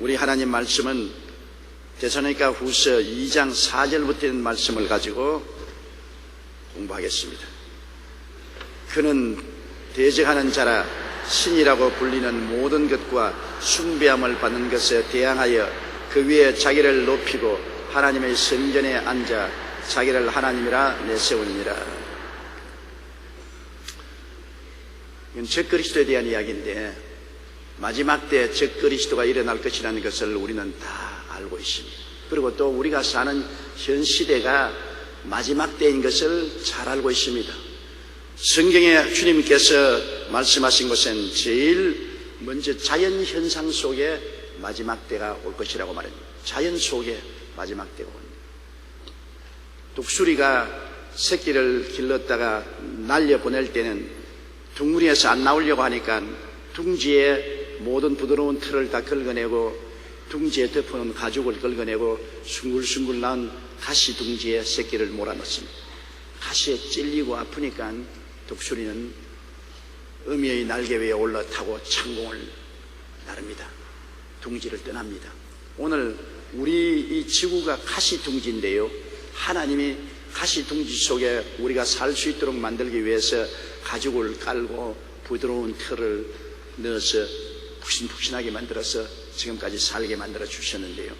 우리 하나님 말씀은 데살로니가 후서 2장 4절부터 있는 말씀을 가지고 공부하겠습니다. 그는 대적하는 자라 신이라고 불리는 모든 것과 숭배함을 받는 것에 대항하여 그 위에 자기를 높이고 하나님의 성전에 앉아 자기를 하나님이라 내세우니라. 이건 적그리스도에 대한 이야기인데 마지막 때 적그리스도가 일어날 것이라는 것을 우리는 다 알고 있습니다. 그리고 또 우리가 사는 현 시대가 마지막 때인 것을 잘 알고 있습니다. 성경에 주님께서 말씀하신 것은 제일 먼저 자연현상 속에 마지막 때가 올 것이라고 말합니다. 자연 속에 마지막 때가 옵니다. 독수리가 새끼를 길렀다가 날려보낼 때는 둥그리에서 안 나오려고 하니까 둥지에 모든 부드러운 털을 다 긁어내고 둥지에 덮어놓은 가죽을 긁어내고 숭글숭글 나온 가시 둥지에 새끼를 몰아넣습니다. 가시에 찔리고 아프니까 독수리는 어미의 날개 위에 올라타고 창공을 나릅니다. 둥지를 떠납니다. 오늘 우리 이 지구가 가시 둥지인데요, 하나님이 가시 둥지 속에 우리가 살 수 있도록 만들기 위해서 가죽을 깔고 부드러운 털을 넣어서 푹신푹신하게 만들어서 지금까지 살게 만들어 주셨는데요,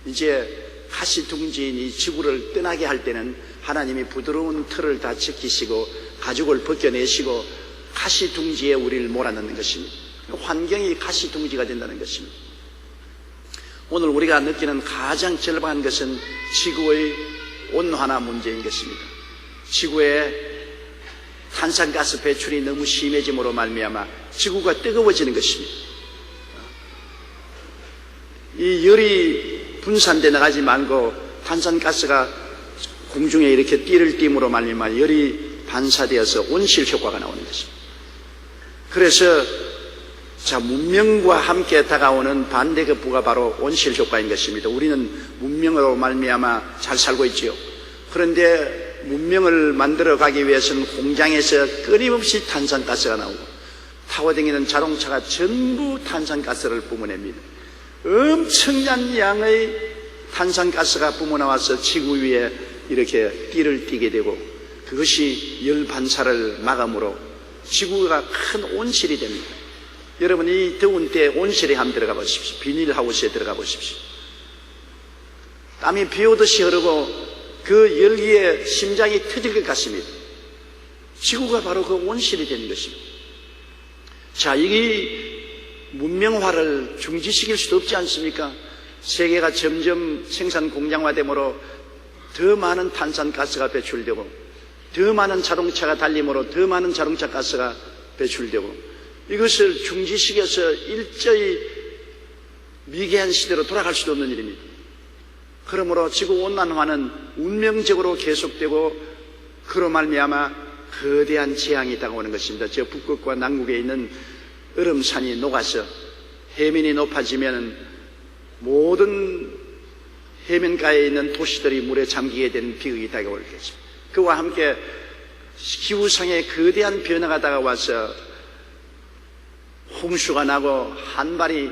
이제 가시 둥지인 이 지구를 떠나게 할 때는 하나님이 부드러운 털을 다 제끼시고 가죽을 벗겨내시고 가시 둥지에 우리를 몰아넣는 것입니다. 환경이 가시 둥지가 된다는 것입니다. 오늘 우리가 느끼는 가장 절박한 것은 지구의 온난화 문제인 것입니다. 지구에 탄산가스 배출이 너무 심해짐으로 말미암아 지구가 뜨거워지는 것입니다. 이 열이 분산돼 나가지 말고 탄산가스가 공중에 이렇게 띠를 띠므로 말미암아 열이 반사되어서 온실 효과가 나오는 것입니다. 그래서 문명과 함께 다가오는 반대급부가 바로 온실 효과인 것입니다. 우리는 문명으로 말미암아 잘 살고 있지요. 그런데 문명을 만들어 가기 위해서는 공장에서 끊임없이 탄산가스가 나오고 타고 다니는 자동차가 전부 탄산가스를 뿜어냅니다. 엄청난 양의 탄산가스가 뿜어나와서 지구 위에 이렇게 띠를 띠게 되고 그것이 열 반사를 막음으로 지구가 큰 온실이 됩니다. 여러분, 이 더운 때 온실에 한번 들어가 보십시오. 비닐하우스에 들어가 보십시오. 땀이 비 오듯이 흐르고 그 열기에 심장이 터질 것 같습니다. 지구가 바로 그 온실이 되는 것입니다. 자, 이 문명화를 중지시킬 수도 없지 않습니까? 세계가 점점 생산 공장화되므로 더 많은 탄산가스가 배출되고 더 많은 자동차가 달림으로 더 많은 자동차 가스가 배출되고 이것을 중지시켜서 일제히 미개한 시대로 돌아갈 수도 없는 일입니다. 그러므로 지구온난화는 운명적으로 계속되고 그로 말미암아 거대한 재앙이 다가오는 것입니다. 저 북극과 남극에 있는 얼음산이 녹아서 해면이 높아지면 모든 해면가에 있는 도시들이 물에 잠기게 되는 비극이 다가올 것입니다. 그와 함께 기후상의 거대한 변화가 다가와서 홍수가 나고 한발이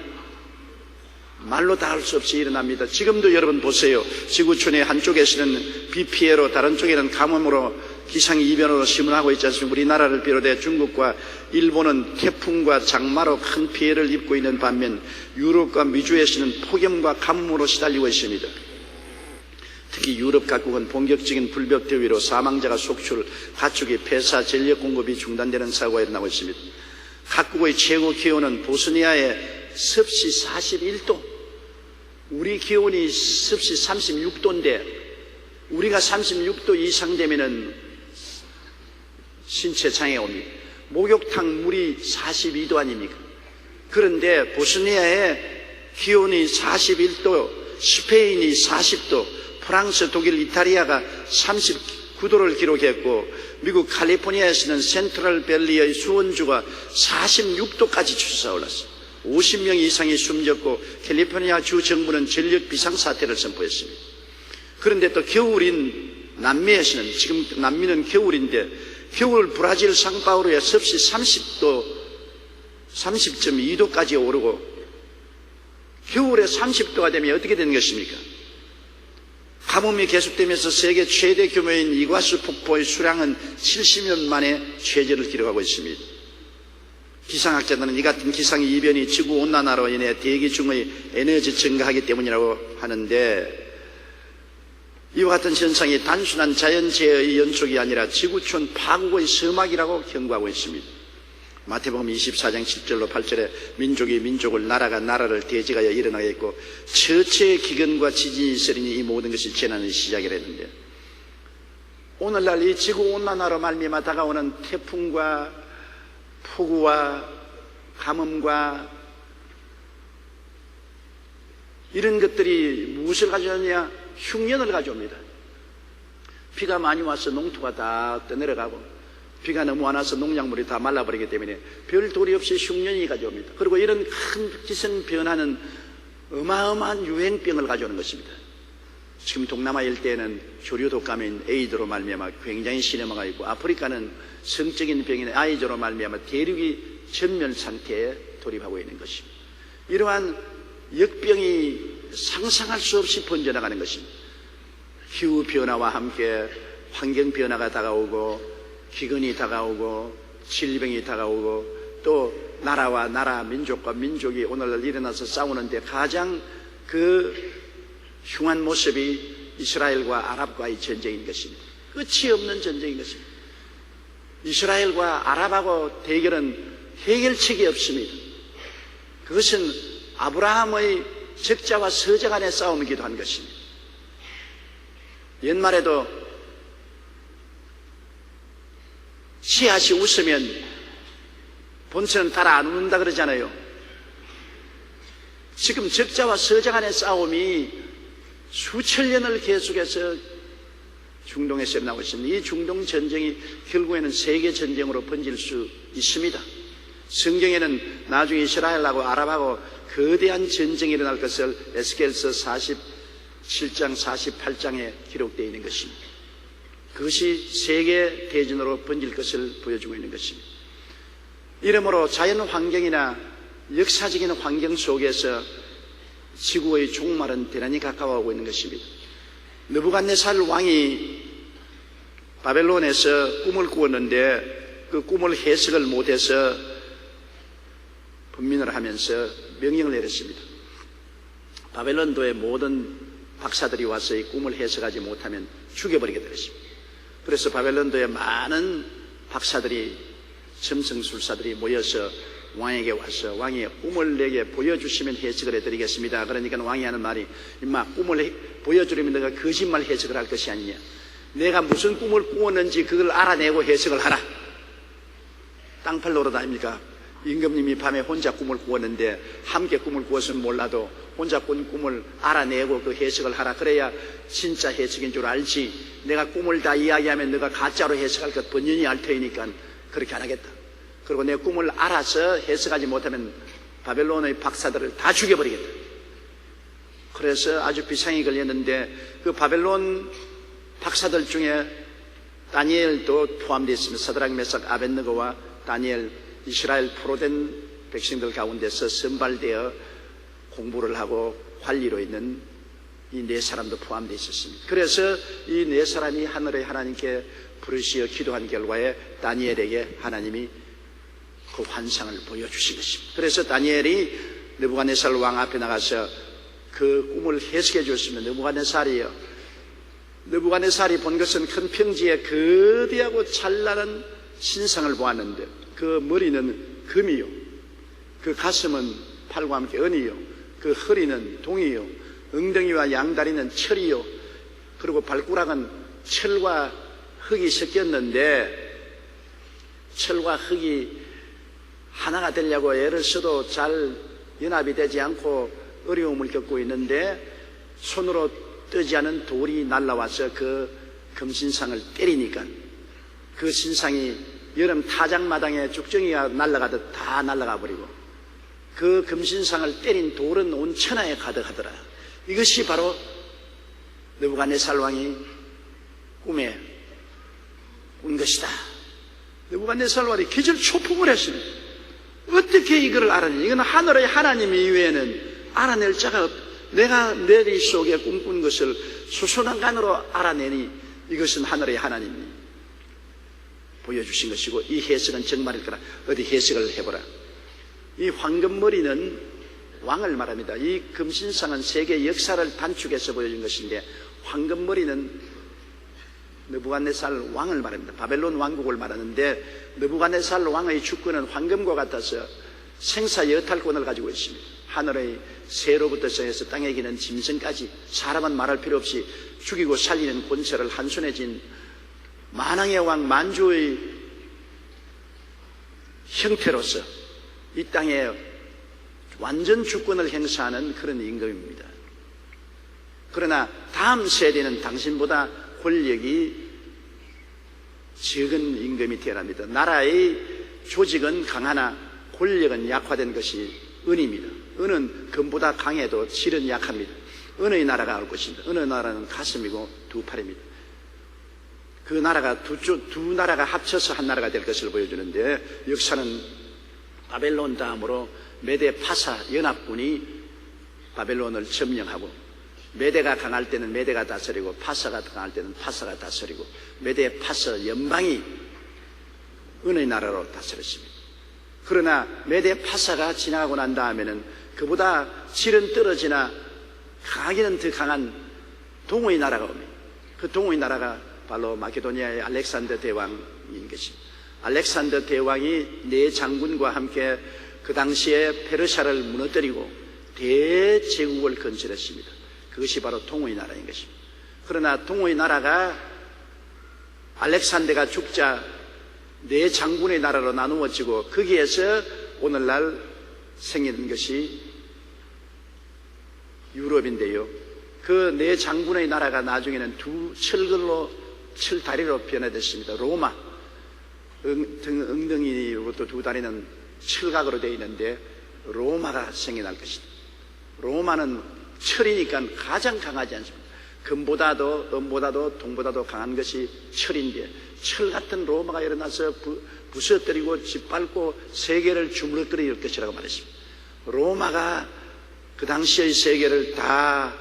말로 다 할 수 없이 일어납니다. 지금도 여러분 보세요. 지구촌의 한쪽에서는 비 피해로 다른 쪽에는 가뭄으로 기상이변으로 심화하고 있지 않습니까? 우리나라를 비롯해 중국과 일본은 태풍과 장마로 큰 피해를 입고 있는 반면 유럽과 미주에서는 폭염과 가뭄으로 시달리고 있습니다. 특히 유럽 각국은 본격적인 불볕 더위로 사망자가 속출, 가축이 폐사, 전력 공급이 중단되는 사고가 일어나고 있습니다. 각국의 최고 기온은 보스니아의 섭씨 41도, 우리 기온이 섭씨 36도인데 우리가 36도 이상 되면은 신체 장애 옵니다. 목욕탕 물이 42도 아닙니까? 그런데 보스니아의 기온이 41도, 스페인이 40도, 프랑스, 독일, 이탈리아가 39도를 기록했고 미국 캘리포니아에서는 센트럴 밸리의 수온주가 46도까지 추수가 올랐습니다. 50명 이상이 숨졌고 캘리포니아 주 정부는 전력 비상사태를 선포했습니다. 그런데 또 겨울인 남미에서는, 지금 남미는 겨울인데 겨울 브라질 상파울루에 섭씨 30도, 30.2도까지 오르고 겨울에 30도가 되면 어떻게 되는 것입니까? 가뭄이 계속되면서 세계 최대 규모인 이과수 폭포의 수량은 70년 만에 최저를 기록하고 있습니다. 기상학자들은 이 같은 기상의 이변이 지구온난화로 인해 대기 중의 에너지 증가하기 때문이라고 하는데, 이와 같은 현상이 단순한 자연재해의 연속이 아니라 지구촌 파국의 서막이라고 경고하고 있습니다. 마태복음 24장 7절로 8절에 민족이 민족을, 나라가 나라를 대적하여 일어나겠고 처처의 기근과 지진이 있으리니 이 모든 것이 재난의 시작이라 했는데, 오늘날 이 지구온난화로 말미암아 다가오는 태풍과 폭우와 가뭄과 이런 것들이 무엇을 가져오느냐? 흉년을 가져옵니다. 비가 많이 와서 농토가 다 떠내려가고, 비가 너무 안 와서 농작물이 다 말라버리기 때문에 별 도리 없이 흉년이 가져옵니다. 그리고 이런 큰 기상 변화는 어마어마한 유행병을 가져오는 것입니다. 지금 동남아 일대에는 조류 독감인 에이드로 말미암아 굉장히 심해가 있고, 아프리카는 성적인 병인 아이즈로 말미암아 대륙이 전멸 상태에 돌입하고 있는 것입니다. 이러한 역병이 상상할 수 없이 번져나가는 것입니다. 기후 변화와 함께 환경 변화가 다가오고, 기근이 다가오고, 질병이 다가오고, 또 나라와 나라, 민족과 민족이 오늘날 일어나서 싸우는데 가장 그 흉한 모습이 이스라엘과 아랍과의 전쟁인 것입니다. 끝이 없는 전쟁인 것입니다. 이스라엘과 아랍하고 대결은 해결책이 없습니다. 그것은 아브라함의 적자와 서자 간의 싸움이기도 한 것입니다. 옛말에도 씨앗이 웃으면 본처는 따라 안 웃는다 그러잖아요. 지금 적자와 서자 간의 싸움이 수천 년을 계속해서 중동에서 일어나고 있습니다. 이 중동 전쟁이 결국에는 세계 전쟁으로 번질 수 있습니다. 성경에는 나중에 이스라엘하고 아랍하고 거대한 전쟁이 일어날 것을 에스겔서 47장 48장에 기록되어 있는 것입니다. 그것이 세계 대전으로 번질 것을 보여주고 있는 것입니다. 이러므로 자연 환경이나 역사적인 환경 속에서 지구의 종말은 대단히 가까워오고 있는 것입니다. 느부갓네살 왕이 바벨론에서 꿈을 꾸었는데 그 꿈을 해석을 못해서 분민을 하면서 명령을 내렸습니다. 바벨론도의 모든 박사들이 와서 이 꿈을 해석하지 못하면 죽여버리게 되었습니다. 그래서 바벨론도의 많은 박사들이, 점성술사들이 모여서 왕에게 와서, 왕이 꿈을 내게 보여주시면 해석을 해드리겠습니다. 그러니까 왕이 하는 말이, 임마, 꿈을 보여주려면 내가 거짓말 해석을 할 것이 아니냐. 내가 무슨 꿈을 꾸었는지 그걸 알아내고 해석을 하라. 땅팔 노릇 아닙니까? 임금님이 밤에 혼자 꿈을 꾸었는데 함께 꿈을 꾸었으면 몰라도 혼자 꾼 꿈을 알아내고 그 해석을 하라. 그래야 진짜 해석인 줄 알지. 내가 꿈을 다 이야기하면 너가 가짜로 해석할 것 번연히 알 테니까 그렇게 안 하겠다. 그리고 내 꿈을 알아서 해석하지 못하면 바벨론의 박사들을 다 죽여버리겠다. 그래서 아주 비상이 걸렸는데 그 바벨론 박사들 중에 다니엘도 포함되어 있습니다. 사드락, 메삭, 아벳느고와 다니엘, 이스라엘 포로된 백성들 가운데서 선발되어 공부를 하고 관리로 있는 이 네 사람도 포함되어 있었습니다. 그래서 이 네 사람이 하늘의 하나님께 부르시어 기도한 결과에 다니엘에게 하나님이 그 환상을 보여주신 것입니다. 그래서 다니엘이 느부갓네살 왕 앞에 나가서 그 꿈을 해석해 주었으면, 느부갓네살이여, 느부갓네살이 본 것은 큰 평지에 거대하고 찬란한 신상을 보았는데 그 머리는 금이요, 그 가슴은 팔과 함께 은이요, 그 허리는 동이요, 엉덩이와 양다리는 철이요, 그리고 발가락은 철과 흙이 섞였는데 철과 흙이 하나가 되려고 애를 써도 잘 연합이 되지 않고 어려움을 겪고 있는데 손으로 뜨지 않은 돌이 날라와서 그 금신상을 때리니까 그 신상이 여름 타작마당에 쭉정이가 날아가듯 다 날아가 버리고 그 금신상을 때린 돌은 온 천하에 가득하더라. 이것이 바로 느부갓네살 왕이 꿈에 꾼 것이다. 느부갓네살 왕이 기절초풍을 했습니다. 어떻게 이걸 알았느냐? 이건 하늘의 하나님 이외에는 알아낼 자가 내가 머릿속에 꿈꾼 것을 수수난간으로 알아내니 이것은 하늘의 하나님이 보여주신 것이고 이 해석은 정말일 거라. 어디 해석을 해보라. 이 황금머리는 왕을 말합니다. 이 금신상은 세계 역사를 단축해서 보여준 것인데 황금머리는 느부갓네살 왕을 말합니다. 바벨론 왕국을 말하는데 느부갓네살 왕의 주권은 황금과 같아서 생사여탈권을 가지고 있습니다. 하늘의 새로부터 정해서 땅에 기는 짐승까지 사람은 말할 필요 없이 죽이고 살리는 권세를 한 손에 쥔 만왕의 왕 만주의 형태로서 이 땅에 완전 주권을 행사하는 그런 임금입니다. 그러나 다음 세대는 당신보다 권력이 적은 임금이 태어납니다. 나라의 조직은 강하나 권력은 약화된 것이 은입니다. 은은 금보다 강해도 실은 약합니다. 은의 나라가 올 것입니다. 어느 나라는 가슴이고 두 팔입니다. 그 나라가 두 나라가 합쳐서 한 나라가 될 것을 보여주는데 역사는 바벨론 다음으로 메데 파사 연합군이 바벨론을 점령하고 메데가 강할 때는 메데가 다스리고 파사가 강할 때는 파사가 다스리고 메데 파사 연방이 은의 나라로 다스렸습니다. 그러나 메데 파사가 지나가고 난 다음에는 그보다 질은 떨어지나 강하기는 더 강한 동호의 나라가 옵니다. 그 동호의 나라가 바로 마케도니아의 알렉산더 대왕인 것입니다. 알렉산더 대왕이 네 장군과 함께 그 당시에 페르시아를 무너뜨리고 대제국을 건설했습니다. 그것이 바로 동호의 나라인 것입니다. 그러나 동호의 나라가 알렉산더가 죽자 네 장군의 나라로 나누어지고 거기에서 오늘날 생기는 것이 유럽인데요. 그 네 장군의 나라가 나중에는 두 철다리로 변화됐습니다. 로마 엉덩이로부터 두 다리는 철각으로 되어 있는데 로마가 생겨날 것이다. 로마는 철이니까 가장 강하지 않습니다. 금보다도 은보다도 동보다도 강한 것이 철인데 철 같은 로마가 일어나서 부서뜨리고 짓밟고 세계를 주물러뜨릴 것이라고 말했습니다. 로마가 그 당시의 세계를 다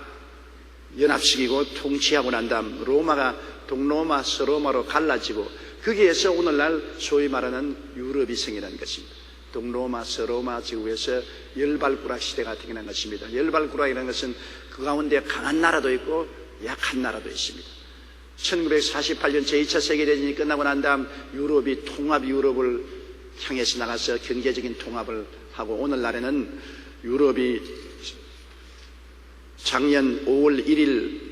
연합시키고 통치하고 난 다음 로마가 동로마, 서로마로 갈라지고 거기에서 오늘날 소위 말하는 유럽이 생겨난 것입니다. 동로마, 서로마 지구에서 열발구락 시대가 생겨난 것입니다. 열발구락이라는 것은 그 가운데 강한 나라도 있고 약한 나라도 있습니다. 1948년 제2차 세계대전이 끝나고 난 다음 유럽이 통합 유럽을 향해서 나가서 경제적인 통합을 하고 오늘날에는 유럽이 작년 5월 1일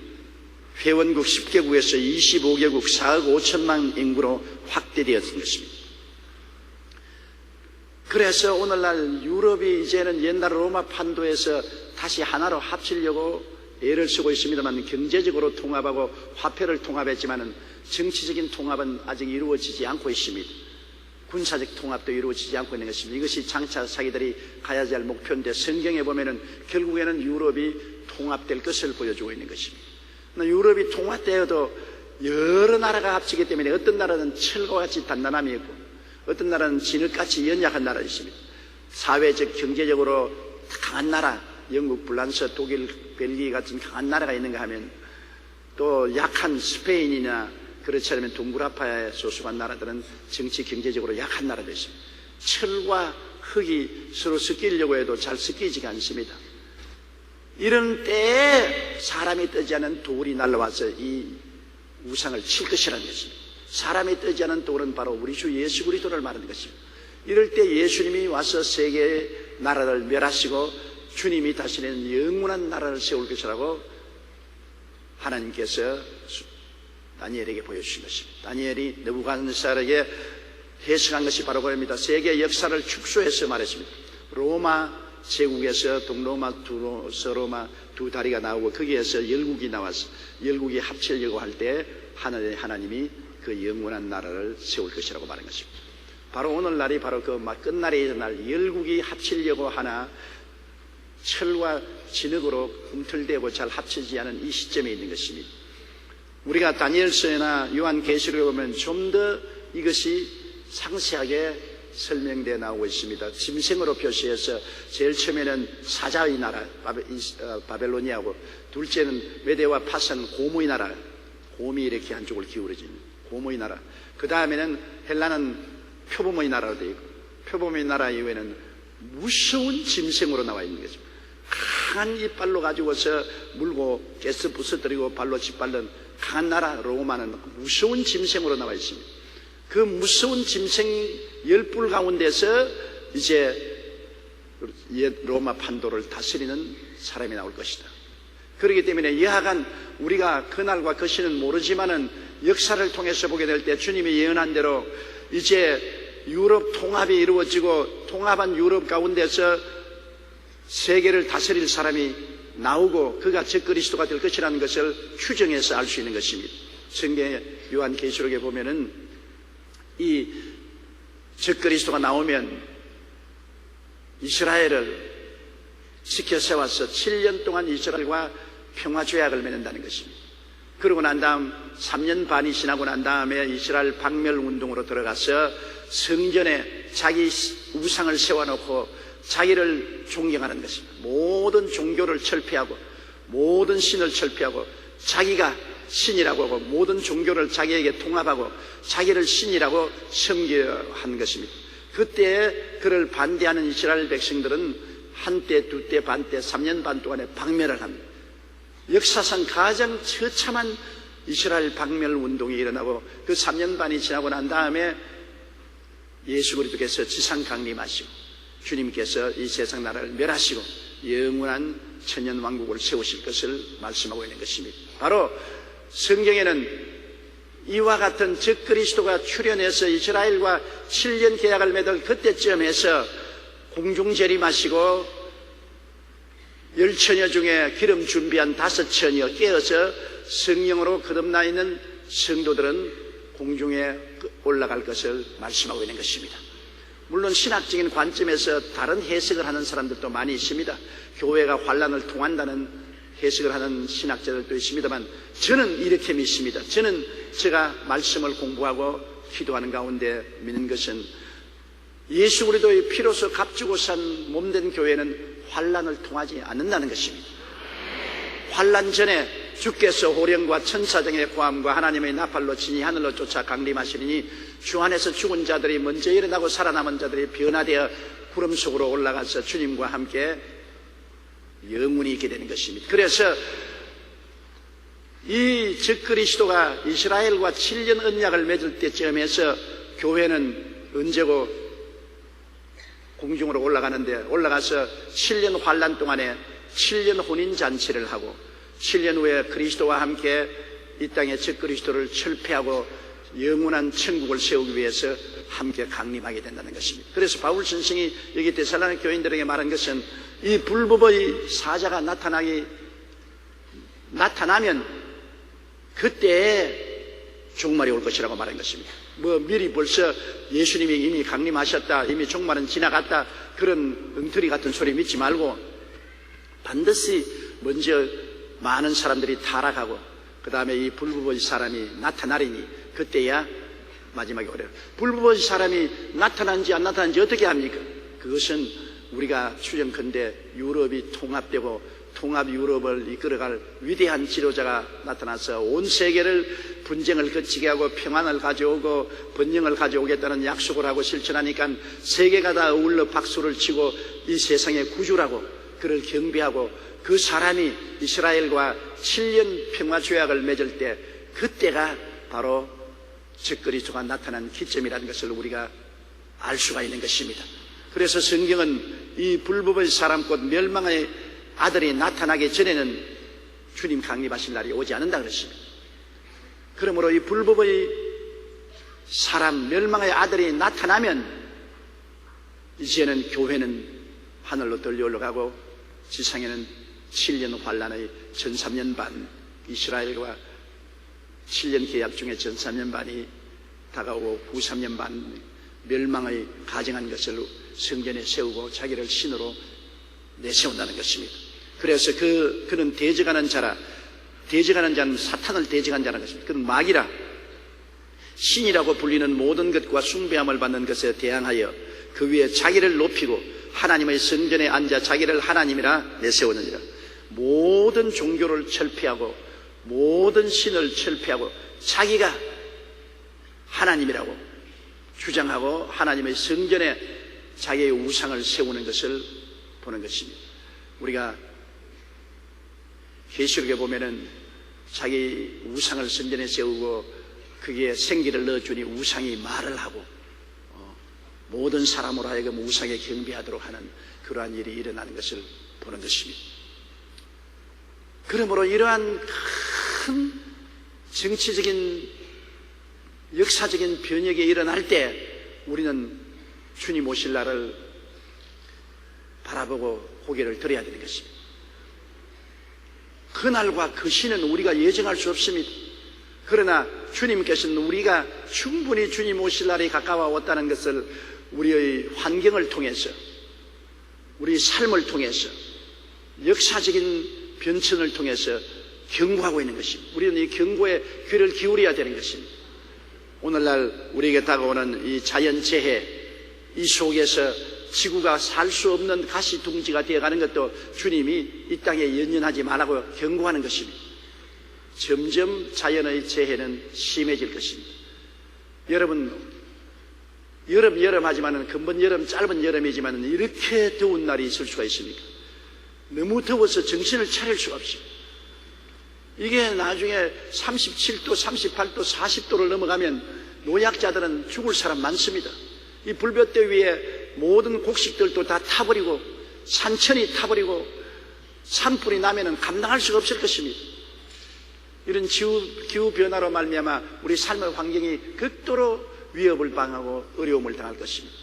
회원국 10개국에서 25개국 4억 5천만 인구로 확대되었던 것입니다. 그래서 오늘날 유럽이 이제는 옛날 로마 판도에서 다시 하나로 합치려고 애를 쓰고 있습니다만 경제적으로 통합하고 화폐를 통합했지만은 정치적인 통합은 아직 이루어지지 않고 있습니다. 군사적 통합도 이루어지지 않고 있는 것입니다. 이것이 장차 자기들이 가야 할 목표인데 성경에 보면은 결국에는 유럽이 통합될 것을 보여주고 있는 것입니다. 유럽이 통합되어도 여러 나라가 합치기 때문에 어떤 나라는 철과 같이 단단함이 있고 어떤 나라는 진흙같이 연약한 나라가 있습니다. 사회적 경제적으로 강한 나라 영국, 프랑스, 독일, 벨기에 같은 강한 나라가 있는가 하면 또 약한 스페인이나 그렇지 않으면 동구라파에 소속한 나라들은 정치 경제적으로 약한 나라도 있습니다. 철과 흙이 서로 섞이려고 해도 잘 섞이지가 않습니다. 이런 때에 사람이 뜨지 않은 돌이 날라와서 이 우상을 칠 것이라는 것입니다. 사람이 뜨지 않은 돌은 바로 우리 주 예수 그리스도를 말하는 것입니다. 이럴 때 예수님이 와서 세계의 나라를 멸하시고 주님이 다시는 영원한 나라를 세울 것이라고 하나님께서 다니엘에게 보여주신 것입니다. 다니엘이 느부갓네살에게 해석한 것이 바로 그겁니다. 세계 역사를 축소해서 말했습니다. 로마 제국에서 동로마, 서로마 두 다리가 나오고 거기에서 열국이 나와서 열국이 합치려고 할 때 하나님이 그 영원한 나라를 세울 것이라고 말한 것입니다. 바로 오늘날이 바로 그 끝날의 날 열국이 합치려고 하나 철과 진흙으로 꿈틀대고 잘 합치지 않은 이 시점에 있는 것입니다. 우리가 다니엘서나 요한계시록에 보면 좀 더 이것이 상세하게 설명되어 나오고 있습니다. 짐승으로 표시해서 제일 처음에는 사자의 나라 바벨로니아고, 둘째는 메대와 파선 고무의 나라, 곰이 이렇게 한쪽을 기울어진 고무의 나라, 그 다음에는 헬라는 표범의 나라로 되어 있고, 표범의 나라 이후에는 무서운 짐승으로 나와 있는 거죠. 강한 이빨로 가지고서 물고 깨서 부서뜨리고 발로 짓밟는 강한 나라 로마는 무서운 짐승으로 나와 있습니다. 그 무서운 짐승 10뿔 가운데서 이제 옛 로마 판도를 다스리는 사람이 나올 것이다. 그렇기 때문에 여하간 우리가 그날과 그 시는 모르지만은 역사를 통해서 보게 될 때 주님이 예언한 대로 이제 유럽 통합이 이루어지고, 통합한 유럽 가운데서 세계를 다스릴 사람이 나오고 그가 적그리스도가 될 것이라는 것을 추정해서 알 수 있는 것입니다. 성경의 요한계시록에 보면은 이 적그리스도가 나오면 이스라엘을 지켜 세워서 7년 동안 이스라엘과 평화조약을 맺는다는 것입니다. 그러고 난 다음 3년 반이 지나고 난 다음에 이스라엘 박멸운동으로 들어가서 성전에 자기 우상을 세워놓고 자기를 존경하는 것입니다. 모든 종교를 철폐하고 모든 신을 철폐하고 자기가 신이라고 하고 모든 종교를 자기에게 통합하고 자기를 신이라고 섬기려 하는 것입니다. 그때 그를 반대하는 이스라엘 백성들은 한때, 두때, 반때, 3년 반 동안에 박멸을 합니다. 역사상 가장 처참한 이스라엘 박멸 운동이 일어나고 그 3년 반이 지나고 난 다음에 예수 그리스도께서 지상 강림하시고 주님께서 이 세상 나라를 멸하시고 영원한 천년 왕국을 세우실 것을 말씀하고 있는 것입니다. 바로 성경에는 이와 같은 적그리스도가 출현해서 이스라엘과 7년 계약을 맺을 그때쯤에서 공중 재림하시고 10처녀 중에 기름 준비한 5처녀 깨어서 성령으로 거듭나 있는 성도들은 공중에 올라갈 것을 말씀하고 있는 것입니다. 물론 신학적인 관점에서 다른 해석을 하는 사람들도 많이 있습니다. 교회가 환란을 통한다는 해석을 하는 신학자들도 있습니다만 저는 이렇게 믿습니다. 저는 제가 말씀을 공부하고 기도하는 가운데 믿는 것은 예수 그리스도의 피로서 값주고 산 몸된 교회는 환란을 통하지 않는다는 것입니다. 환란 전에 주께서 호령과 천사장의 고함과 하나님의 나팔로 친히 하늘로 쫓아 강림하시리니 주 안에서 죽은 자들이 먼저 일어나고 살아남은 자들이 변화되어 구름 속으로 올라가서 주님과 함께 영원히 있게 되는 것입니다. 그래서 이 적그리스도가 이스라엘과 7년 언약을 맺을 때쯤에서 교회는 언제고 공중으로 올라가는데 올라가서 7년 환란 동안에 7년 혼인잔치를 하고 7년 후에 그리스도와 함께 이 땅에 적그리스도를 철폐하고 영원한 천국을 세우기 위해서 함께 강림하게 된다는 것입니다. 그래서 바울 선생이 여기 데살로니가 교인들에게 말한 것은 이 불법의 사자가 나타나면 그때 종말이 올 것이라고 말한 것입니다. 미리 벌써 예수님이 이미 강림하셨다, 이미 종말은 지나갔다, 그런 엉터리 같은 소리 믿지 말고 반드시 먼저 많은 사람들이 타락하고 그 다음에 이 불법의 사람이 나타나리니 그때야 마지막에 오래요. 불법의 사람이 나타난지 안 나타난지 어떻게 합니까? 그것은 우리가 추정컨대 유럽이 통합되고 통합 유럽을 이끌어갈 위대한 지도자가 나타나서 온 세계를 분쟁을 거치게 하고 평안을 가져오고 번영을 가져오겠다는 약속을 하고 실천하니까 세계가 다 어울러 박수를 치고 이 세상의 구주라고 그를 경배하고 그 사람이 이스라엘과 7년 평화조약을 맺을 때 그때가 바로 적그리스도가 나타난 기점이라는 것을 우리가 알 수가 있는 것입니다. 그래서 성경은 이 불법의 사람 곧 멸망의 아들이 나타나기 전에는 주님 강림하실 날이 오지 않는다 그랬습니다. 그러므로 이 불법의 사람 멸망의 아들이 나타나면 이제는 교회는 하늘로 들려 올라가고 지상에는 7년 환란의 전 3년 반 이스라엘과 7년 계약 중에 전 3년 반이 다가오고 후 3년 반 멸망의 가정한 것을 성전에 세우고 자기를 신으로 내세운다는 것입니다. 그래서 그는 대적하는 자는 사탄을 대적한 자라는 것입니다. 그는 마귀라. 신이라고 불리는 모든 것과 숭배함을 받는 것에 대항하여 그 위에 자기를 높이고 하나님의 성전에 앉아 자기를 하나님이라 내세우느니라. 모든 종교를 철폐하고 모든 신을 철폐하고 자기가 하나님이라고 주장하고 하나님의 성전에 자기의 우상을 세우는 것을 보는 것입니다. 우리가 계시록에 보면은 자기 우상을 성전에 세우고 그게 생기를 넣어주니 우상이 말을 하고 모든 사람으로 하여금 우상에 경배하도록 하는 그러한 일이 일어나는 것을 보는 것입니다. 그러므로 이러한 큰 정치적인 역사적인 변혁이 일어날 때 우리는 주님 오실 날을 바라보고 고개를 들어야 되는 것입니다. 그날과 그 시는 우리가 예정할 수 없습니다. 그러나 주님께서는 우리가 충분히 주님 오실 날이 가까워 왔다는 것을 우리의 환경을 통해서, 우리 삶을 통해서, 역사적인 변천을 통해서 경고하고 있는 것입니다. 우리는 이 경고에 귀를 기울여야 되는 것입니다. 오늘날 우리에게 다가오는 이 자연재해, 이 속에서 지구가 살 수 없는 가시둥지가 되어가는 것도 주님이 이 땅에 연연하지 말라고 경고하는 것입니다. 점점 자연의 재해는 심해질 것입니다. 여러분, 여름 하지만은 근본 여름, 짧은 여름이지만은 이렇게 더운 날이 있을 수가 있습니까? 너무 더워서 정신을 차릴 수가 없습니다. 이게 나중에 37도, 38도, 40도를 넘어가면 노약자들은 죽을 사람 많습니다. 이 불볕대 위에 모든 곡식들도 다 타버리고 산천이 타버리고 산불이 나면은 감당할 수가 없을 것입니다. 이런 기후 변화로 말미암아 우리 삶의 환경이 극도로 위협을 당하고 어려움을 당할 것입니다.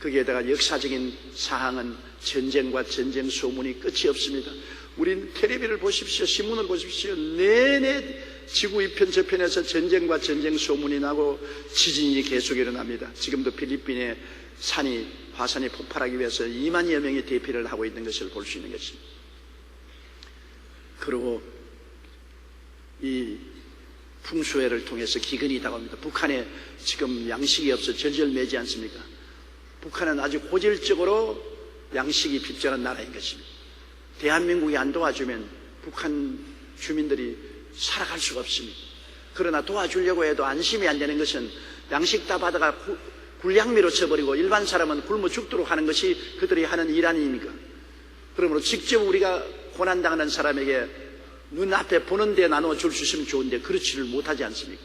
거기에다가 역사적인 사항은 전쟁과 전쟁 소문이 끝이 없습니다. 우린 텔레비를 보십시오. 신문을 보십시오. 내내 지구 이편 저편에서 전쟁과 전쟁 소문이 나고 지진이 계속 일어납니다. 지금도 필리핀의 화산이 폭발하기 위해서 2만여 명이 대피를 하고 있는 것을 볼 수 있는 것입니다. 그리고 이 풍수해를 통해서 기근이 다가옵니다. 북한에 지금 양식이 없어 절절매지 않습니까? 북한은 아주 고질적으로 양식이 핍절한 나라인 것입니다. 대한민국이 안 도와주면 북한 주민들이 살아갈 수가 없습니다. 그러나 도와주려고 해도 안심이 안 되는 것은 양식 다 받아가 굴량미로 쳐버리고 일반 사람은 굶어 죽도록 하는 것이 그들이 하는 일 아닙니까? 그러므로 직접 우리가 고난당하는 사람에게 눈앞에 보는 데 나눠줄 수 있으면 좋은데 그렇지를 못하지 않습니까?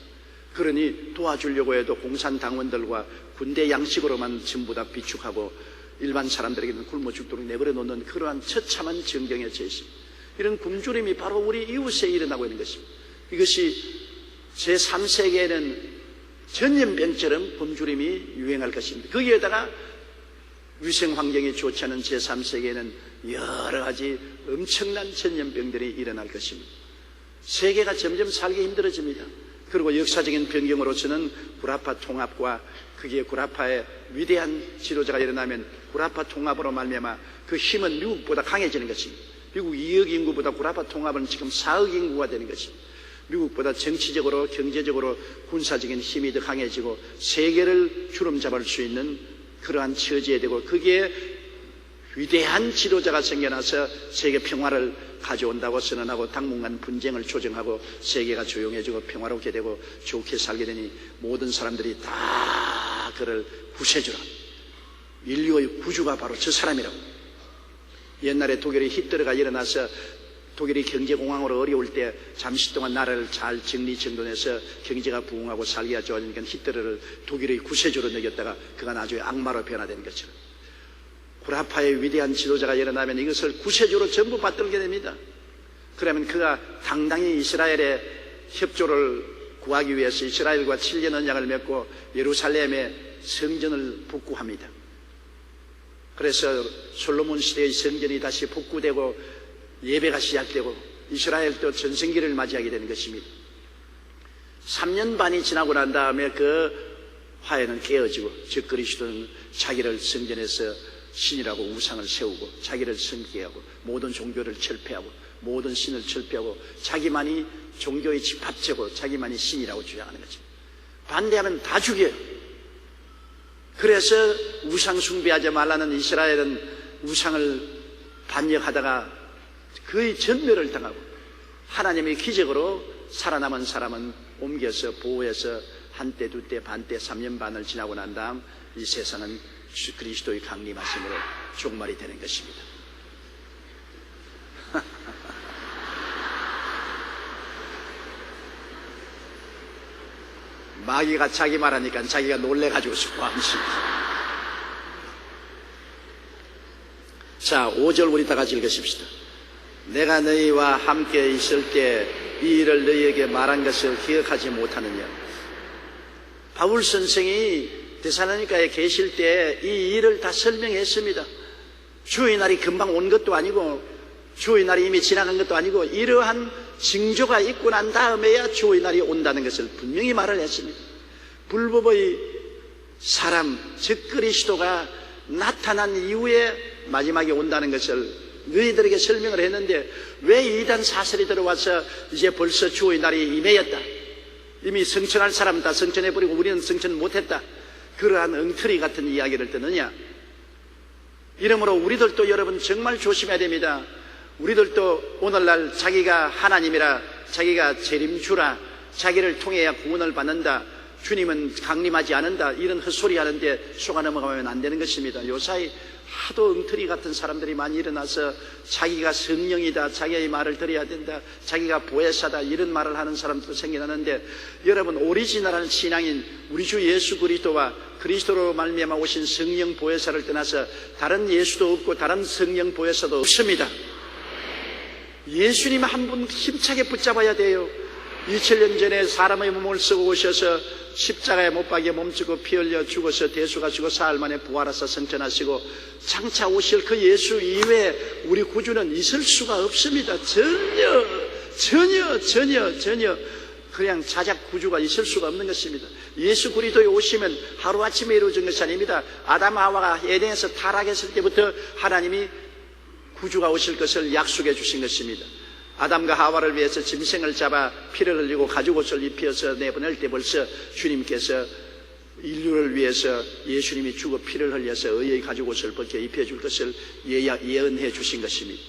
그러니 도와주려고 해도 공산당원들과 군대 양식으로만 전부 다 비축하고 일반 사람들에게는 굶어 죽도록 내버려 놓는 그러한 처참한 정경에 처해 있습니다. 이런 굶주림이 바로 우리 이웃에 일어나고 있는 것입니다. 이것이 제3세기에는 전염병처럼 굶주림이 유행할 것입니다. 거기에다가 위생 환경이 좋지 않은 제3세기에는 여러 가지 엄청난 전염병들이 일어날 것입니다. 세계가 점점 살기 힘들어집니다. 그리고 역사적인 변경으로서는 구라파 통합과 그게 구라파의 위대한 지도자가 일어나면 구라파 통합으로 말미암아 그 힘은 미국보다 강해지는 것입니다. 미국 2억 인구보다 구라파 통합은 지금 4억 인구가 되는 것입니다. 미국보다 정치적으로 경제적으로 군사적인 힘이 더 강해지고 세계를 주름잡을 수 있는 그러한 처지에 되고 거기에 위대한 지도자가 생겨나서 세계 평화를 가져온다고 선언하고 당분간 분쟁을 조정하고 세계가 조용해지고 평화롭게 되고 좋게 살게 되니 모든 사람들이 다 그를 구세주라. 인류의 구주가 바로 저 사람이라고. 옛날에 독일의 히틀러가 일어나서 독일이 경제공황으로 어려울 때 잠시 동안 나라를 잘 정리정돈해서 경제가 부흥하고 살기가 좋아지니까 히틀러를 독일의 구세주로 여겼다가 그가 나중에 악마로 변화된 것처럼 구라파의 위대한 지도자가 일어나면 이것을 구세주로 전부 받들게 됩니다. 그러면 그가 당당히 이스라엘의 협조를 구하기 위해서 이스라엘과 7년 언약을 맺고 예루살렘의 성전을 복구합니다. 그래서 솔로몬 시대의 성전이 다시 복구되고 예배가 시작되고 이스라엘도 전성기를 맞이하게 되는 것입니다. 3년 반이 지나고 난 다음에 그 화해는 깨어지고 즉 그리스도는 자기를 성전에서 신이라고 우상을 세우고 자기를 섬기게 하고 모든 종교를 철폐하고 모든 신을 철폐하고 자기만이 종교의 집합체고 자기만이 신이라고 주장하는 것입니다. 반대하면 다 죽여요. 그래서 우상 숭배하지 말라는 이스라엘은 우상을 반역하다가 거의 전멸을 당하고 하나님의 기적으로 살아남은 사람은 옮겨서 보호해서 한때, 두때, 반때, 3년 반을 지나고 난 다음 이 세상은 그리스도의 강림하심으로 종말이 되는 것입니다. 마귀가 자기 말하니까 자기가 놀래가지고 싶어합니다. 자, 5절 우리 다 같이 읽으십시다. 내가 너희와 함께 있을 때 이 일을 너희에게 말한 것을 기억하지 못하느냐. 바울 선생이 데살로니가에 계실 때 이 일을 다 설명했습니다. 주의 날이 금방 온 것도 아니고 주의 날이 이미 지나간 것도 아니고 이러한 징조가 있고 난 다음에야 주의 날이 온다는 것을 분명히 말을 했습니다. 불법의 사람, 즉 그리스도가 나타난 이후에 마지막에 온다는 것을 너희들에게 설명을 했는데 왜 이단 사설이 들어와서 이제 벌써 주의 날이 임했다, 이미 성천할 사람 다 성천해버리고 우리는 성천 못했다, 그러한 엉터리 같은 이야기를 듣느냐. 이러므로 우리들도 여러분 정말 조심해야 됩니다. 우리들도 오늘날 자기가 하나님이라, 자기가 재림주라, 자기를 통해야 구원을 받는다, 주님은 강림하지 않는다, 이런 헛소리 하는데 속아 넘어가면 안 되는 것입니다. 요사이 하도 엉터리 같은 사람들이 많이 일어나서 자기가 성령이다, 자기의 말을 들어야 된다, 자기가 보혜사다, 이런 말을 하는 사람도 생겨나는데, 여러분 오리지널한 신앙인 우리 주 예수 그리스도와 그리스도로 말미암아 오신 성령 보혜사를 떠나서 다른 예수도 없고 다른 성령 보혜사도 없습니다. 예수님 한 분 힘차게 붙잡아야 돼요. 2000년 전에 사람의 몸을 쓰고 오셔서 십자가에 못 박여 몸쓰고 피 흘려 죽어서 대수가시고 사흘 만에 부활하사 성천하시고 장차 오실 그 예수 이외에 우리 구주는 있을 수가 없습니다. 전혀 그냥 자작 구주가 있을 수가 없는 것입니다. 예수 그리스도에 오시면 하루아침에 이루어진 것이 아닙니다. 아담 하와가 에덴에서 타락했을 때부터 하나님이 구주가 오실 것을 약속해 주신 것입니다. 아담과 하와를 위해서 짐승을 잡아 피를 흘리고 가죽옷을 입혀서 내보낼 때 벌써 주님께서 인류를 위해서 예수님이 죽어 피를 흘려서 의의 가죽옷을 벗겨 입혀줄 것을 예언해 주신 것입니다.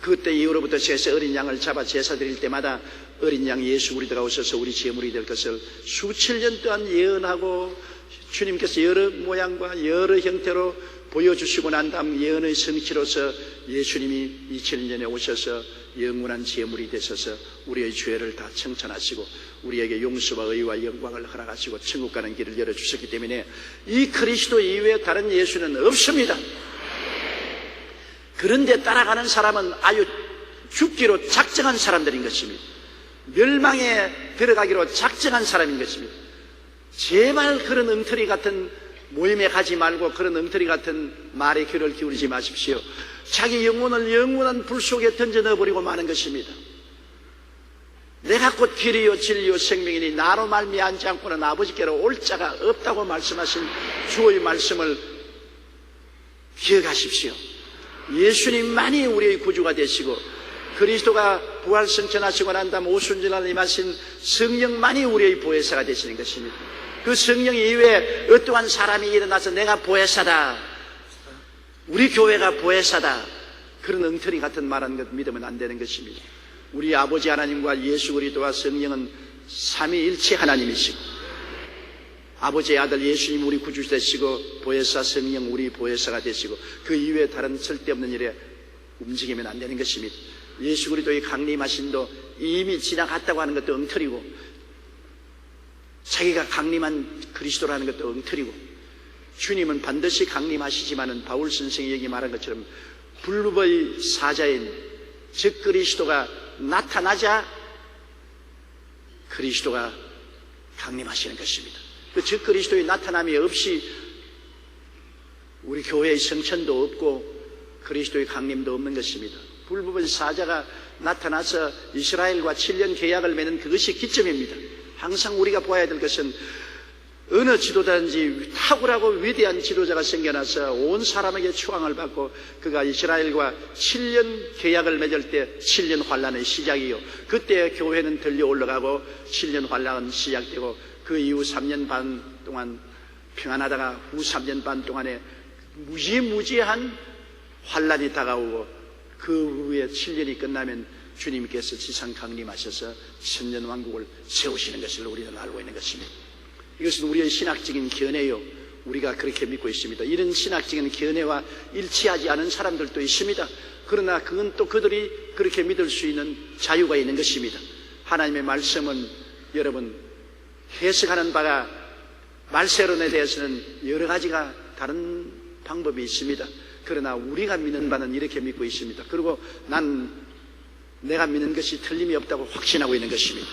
그때 이후로부터 제사 어린 양을 잡아 제사 드릴 때마다 어린 양 예수 그리스도가 오셔서 우리 제물이 될 것을 수천 년 동안 예언하고 주님께서 여러 모양과 여러 형태로 보여주시고 난 다음 예언의 성취로서 예수님이 2000년에 오셔서 영원한 제물이 되셔서 우리의 죄를 다 청천하시고 우리에게 용서와 의와 영광을 허락하시고 천국 가는 길을 열어주셨기 때문에 이 그리스도 이외에 다른 예수는 없습니다. 그런데 따라가는 사람은 아주 죽기로 작정한 사람들인 것입니다. 멸망에 들어가기로 작정한 사람인 것입니다. 제발 그런 엉터리 같은 모임에 가지 말고 그런 엉터리 같은 말에 귀를 기울이지 마십시오. 자기 영혼을 영원한 불 속에 던져 넣어버리고 마는 것입니다. 내가 곧 길이요 진리요 생명이니 나로 말미암지 않고는 아버지께로 올 자가 없다고 말씀하신 주의 말씀을 기억하십시오. 예수님만이 우리의 구주가 되시고 그리스도가 부활승천하시고 난 다음 오순절날 임하신 성령만이 우리의 보혜사가 되시는 것입니다. 그 성령 이외에 어떠한 사람이 일어나서 내가 보혜사다, 우리 교회가 보혜사다, 그런 엉터리 같은 말하는 것 믿으면 안 되는 것입니다. 우리 아버지 하나님과 예수 그리스도와 성령은 삼위일체 하나님이시고 아버지의 아들 예수님 우리 구주 되시고 보혜사 성령 우리 보혜사가 되시고 그 이외에 다른 쓸데없는 일에 움직이면 안 되는 것입니다. 예수 그리스도의 강림하심도 이미 지나갔다고 하는 것도 엉터리고 자기가 강림한 그리스도라는 것도 엉터리고 주님은 반드시 강림하시지만은 바울 선생이 여기 말한 것처럼 불법의 사자인 즉 그리스도가 나타나자 그리스도가 강림하시는 것입니다. 그 즉 그리스도의 나타남이 없이 우리 교회의 성천도 없고 그리스도의 강림도 없는 것입니다. 불법의 사자가 나타나서 이스라엘과 7년 계약을 맺는 그것이 기점입니다. 항상 우리가 보아야 될 것은 어느 지도자든지 탁월하고 위대한 지도자가 생겨나서 온 사람에게 추앙을 받고 그가 이스라엘과 7년 계약을 맺을 때 7년 환란의 시작이요, 그때 교회는 들려 올라가고 7년 환란은 시작되고 그 이후 3년 반 동안 평안하다가 후 3년 반 동안에 무지무지한 환란이 다가오고 그 후에 7년이 끝나면 주님께서 지상 강림하셔서 천년왕국을 세우시는 것을 우리는 알고 있는 것입니다. 이것은 우리의 신학적인 견해요. 우리가 그렇게 믿고 있습니다. 이런 신학적인 견해와 일치하지 않은 사람들도 있습니다. 그러나 그건 또 그들이 그렇게 믿을 수 있는 자유가 있는 것입니다. 하나님의 말씀은 여러분 해석하는 바가 말세론에 대해서는 여러 가지가 다른 방법이 있습니다. 그러나 우리가 믿는 바는 이렇게 믿고 있습니다. 그리고 내가 믿는 것이 틀림이 없다고 확신하고 있는 것입니다.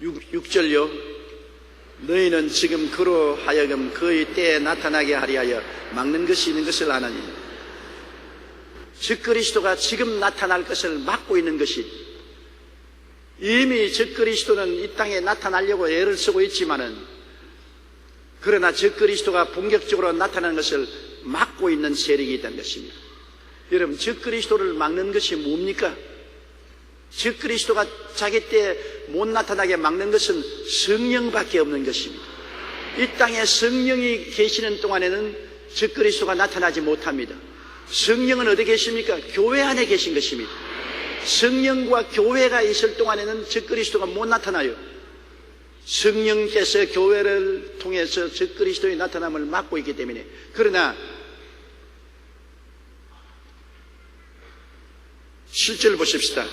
6절요. 너희는 지금 그로 하여금 그의 때에 나타나게 하리하여 막는 것이 있는 것을 아나니 즉 그리스도가 지금 나타날 것을 막고 있는 것이 이미 즉 그리스도는 이 땅에 나타나려고 애를 쓰고 있지만은 그러나 즉 그리스도가 본격적으로 나타나는 것을 막고 있는 세력이 있다는 것입니다. 여러분 즉 그리스도를 막는 것이 뭡니까? 즉 그리스도가 자기 때 못 나타나게 막는 것은 성령밖에 없는 것입니다. 이 땅에 성령이 계시는 동안에는 즉 그리스도가 나타나지 못합니다. 성령은 어디 계십니까? 교회 안에 계신 것입니다. 성령과 교회가 있을 동안에는 즉 그리스도가 못 나타나요. 성령께서 교회를 통해서 즉 그리스도의 나타남을 막고 있기 때문에. 그러나 7절 보십시다.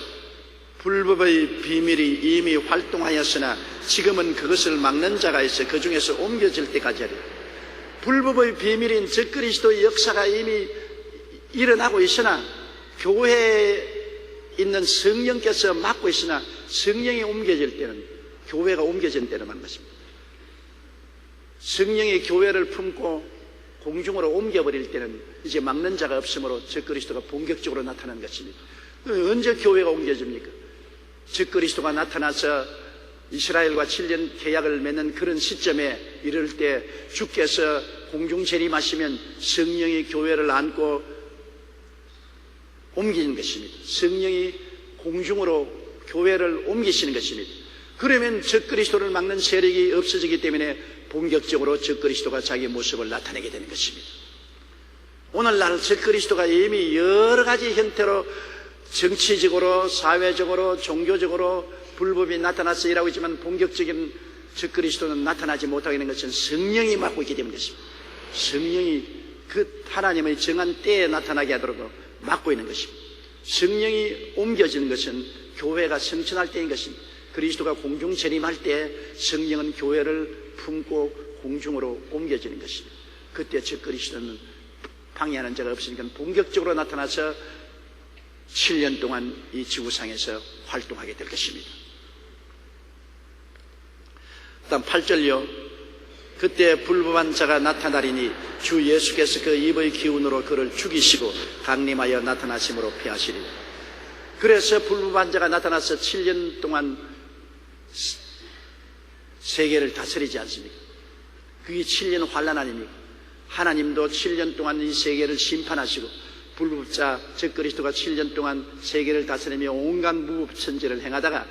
불법의 비밀이 이미 활동하였으나 지금은 그것을 막는 자가 있어 그 중에서 옮겨질 때까지 하리. 불법의 비밀인 즉 그리스도의 역사가 이미 일어나고 있으나 교회에 있는 성령께서 막고 있으나 성령이 옮겨질 때는 교회가 옮겨진 때는 말하는 것입니다. 성령이 교회를 품고 공중으로 옮겨버릴 때는 이제 막는 자가 없으므로 즉 그리스도가 본격적으로 나타나는 것입니다. 언제 교회가 옮겨집니까? 즉 그리스도가 나타나서 이스라엘과 7년 계약을 맺는 그런 시점에 이를 때 주께서 공중 재림하시면 성령이 교회를 안고 옮기는 것입니다. 성령이 공중으로 교회를 옮기시는 것입니다. 그러면 즉 그리스도를 막는 세력이 없어지기 때문에 본격적으로 즉 그리스도가 자기 모습을 나타내게 되는 것입니다. 오늘날 즉 그리스도가 이미 여러 가지 형태로 정치적으로, 사회적으로, 종교적으로 불법이 나타나서 일하고 있지만 본격적인 즉 그리스도는 나타나지 못하게 되는 것은 성령이 맡고 있기 때문입니다. 성령이 그 하나님의 정한 때에 나타나게 하도록 맡고 있는 것입니다. 성령이 옮겨지는 것은 교회가 성천할 때인 것입니다. 그리스도가 공중 재림할 때 성령은 교회를 품고 공중으로 옮겨지는 것입니다. 그때 즉 그리스도는 방해하는 자가 없으니까 본격적으로 나타나서 7년 동안 이 지구상에서 활동하게 될 것입니다. 다음 8절요. 그때 불법한 자가 나타나리니 주 예수께서 그 입의 기운으로 그를 죽이시고 강림하여 나타나심으로 패하시리라. 그래서 불법한 자가 나타나서 7년 동안 세계를 다스리지 않습니까? 그게 7년 환란 아닙니까? 하나님도 7년 동안 이 세계를 심판하시고 불법자 즉 그리스도가 7년 동안 세계를 다스리며 온갖 무법천지를 행하다가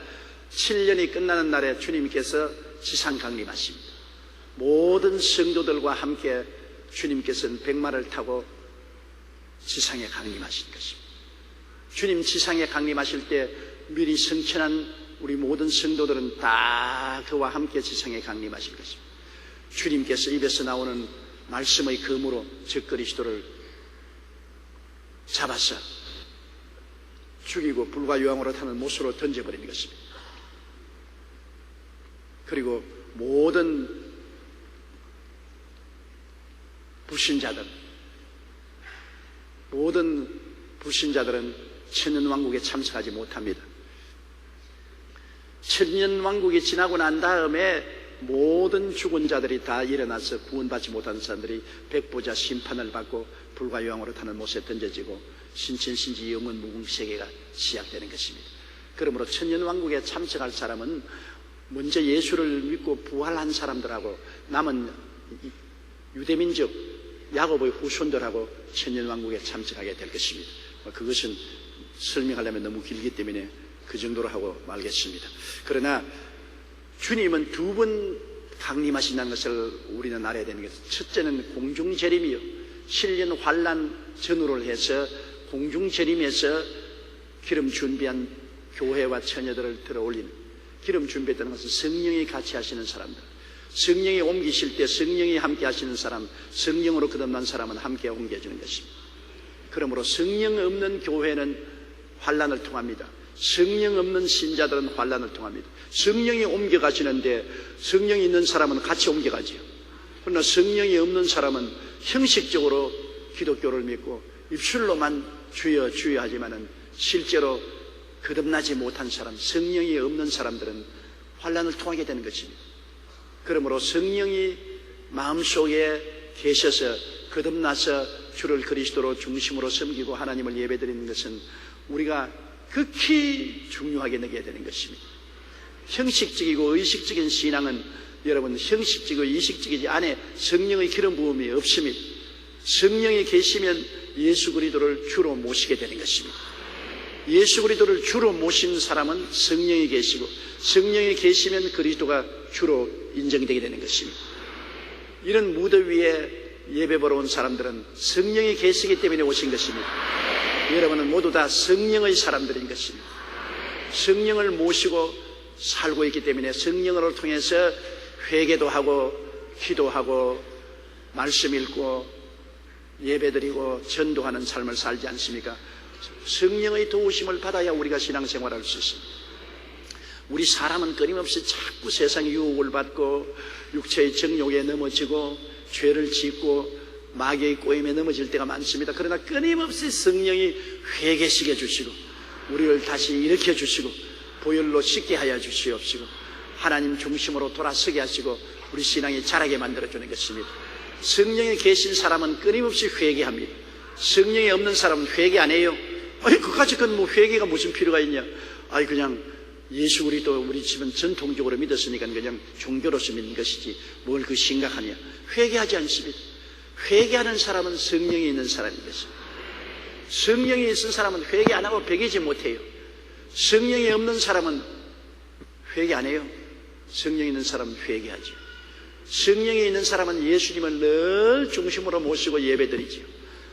7년이 끝나는 날에 주님께서 지상 강림하십니다. 모든 성도들과 함께 주님께서는 백마를 타고 지상에 강림하신 것입니다. 주님 지상에 강림하실 때 미리 성천한 우리 모든 성도들은 다 그와 함께 지상에 강림하실 것입니다. 주님께서 입에서 나오는 말씀의 검으로 즉 그리스도를 잡아서 죽이고 불과 유황으로 타는 못으로 던져버리는 것입니다. 그리고 모든 불신자들은 천년왕국에 참석하지 못합니다. 천년왕국이 지나고 난 다음에 모든 죽은 자들이 다 일어나서 구원받지 못하는 사람들이 백보자 심판을 받고 불과 유황으로 타는 못에 던져지고 신천신지 영원 무궁세계가 시작되는 것입니다. 그러므로 천년왕국에 참석할 사람은 먼저 예수를 믿고 부활한 사람들하고 남은 유대민족 야곱의 후손들하고 천년왕국에 참석하게 될 것입니다. 그것은 설명하려면 너무 길기 때문에 그 정도로 하고 말겠습니다. 그러나 주님은 두 번 강림하신다는 것을 우리는 알아야 되는 것입니다. 첫째는 공중재림이요, 7년 환난 전후를 해서 공중재림에서 기름 준비한 교회와 처녀들을 들어올리는, 기름 준비했다는 것은 성령이 같이 하시는 사람들, 성령이 옮기실 때 성령이 함께 하시는 사람, 성령으로 거듭난 사람은 함께 옮겨주는 것입니다. 그러므로 성령 없는 교회는 환난을 통합니다. 성령 없는 신자들은 환난을 통합니다. 성령이 옮겨가시는데 성령이 있는 사람은 같이 옮겨가지요. 그러나 성령이 없는 사람은 형식적으로 기독교를 믿고 입술로만 주여 주여 하지만은 실제로 거듭나지 못한 사람, 성령이 없는 사람들은 환난을 통하게 되는 것입니다. 그러므로 성령이 마음속에 계셔서 거듭나서 주를 그리스도로 중심으로 섬기고 하나님을 예배드리는 것은 우리가 극히 중요하게 느껴야 되는 것입니다. 형식적이고 의식적인 신앙은 여러분 형식적이고 의식적이지 안에 성령의 기름 부음이 없습니다. 성령이 계시면 예수 그리스도를 주로 모시게 되는 것입니다. 예수 그리스도를 주로 모신 사람은 성령이 계시고 성령이 계시면 그리스도가 주로 인정되게 되는 것입니다. 이런 무대 위에 예배 보러 온 사람들은 성령이 계시기 때문에 오신 것입니다. 여러분은 모두 다 성령의 사람들인 것입니다. 성령을 모시고 살고 있기 때문에 성령을 통해서 회개도 하고 기도하고 말씀 읽고 예배드리고 전도하는 삶을 살지 않습니까? 성령의 도우심을 받아야 우리가 신앙생활을 할 수 있습니다. 우리 사람은 끊임없이 자꾸 세상의 유혹을 받고 육체의 정욕에 넘어지고 죄를 짓고 마귀의 꼬임에 넘어질 때가 많습니다. 그러나 끊임없이 성령이 회개시켜 주시고 우리를 다시 일으켜 주시고 보혈로 씻게 하여 주시옵시고 하나님 중심으로 돌아서게 하시고 우리 신앙이 자라게 만들어주는 것입니다. 성령이 계신 사람은 끊임없이 회개합니다. 성령이 없는 사람은 회개 안 해요. 아니 그까짓 건 뭐 회개가 무슨 필요가 있냐. 아니 그냥 예수 그리스도 우리 집은 전통적으로 믿었으니까 그냥 종교로서 믿는 것이지 뭘 그 심각하냐. 회개하지 않습니다. 회개하는 사람은 성령이 있는 사람인 것입니다. 성령이 있는 사람은 회개 안 하고 배기지 못해요. 성령이 없는 사람은 회개 안 해요. 성령이 있는 사람은 회개하죠. 성령이 있는 사람은 예수님을 늘 중심으로 모시고 예배드리죠.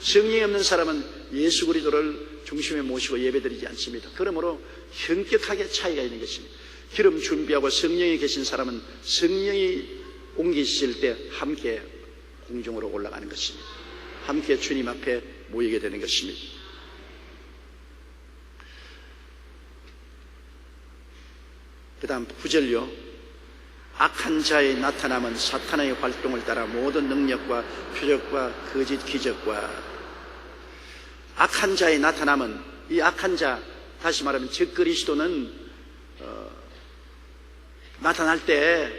성령이 없는 사람은 예수 그리스도를 중심에 모시고 예배드리지 않습니다. 그러므로 현격하게 차이가 있는 것입니다. 기름 준비하고 성령이 계신 사람은 성령이 옮기실 때 함께 공중으로 올라가는 것입니다. 함께 주님 앞에 모이게 되는 것입니다. 그 다음 9절요. 악한 자의 나타남은 사탄의 활동을 따라 모든 능력과 표적과 거짓 기적과 악한 자의 나타남은 이 악한 자 다시 말하면 적그리스도는 나타날 때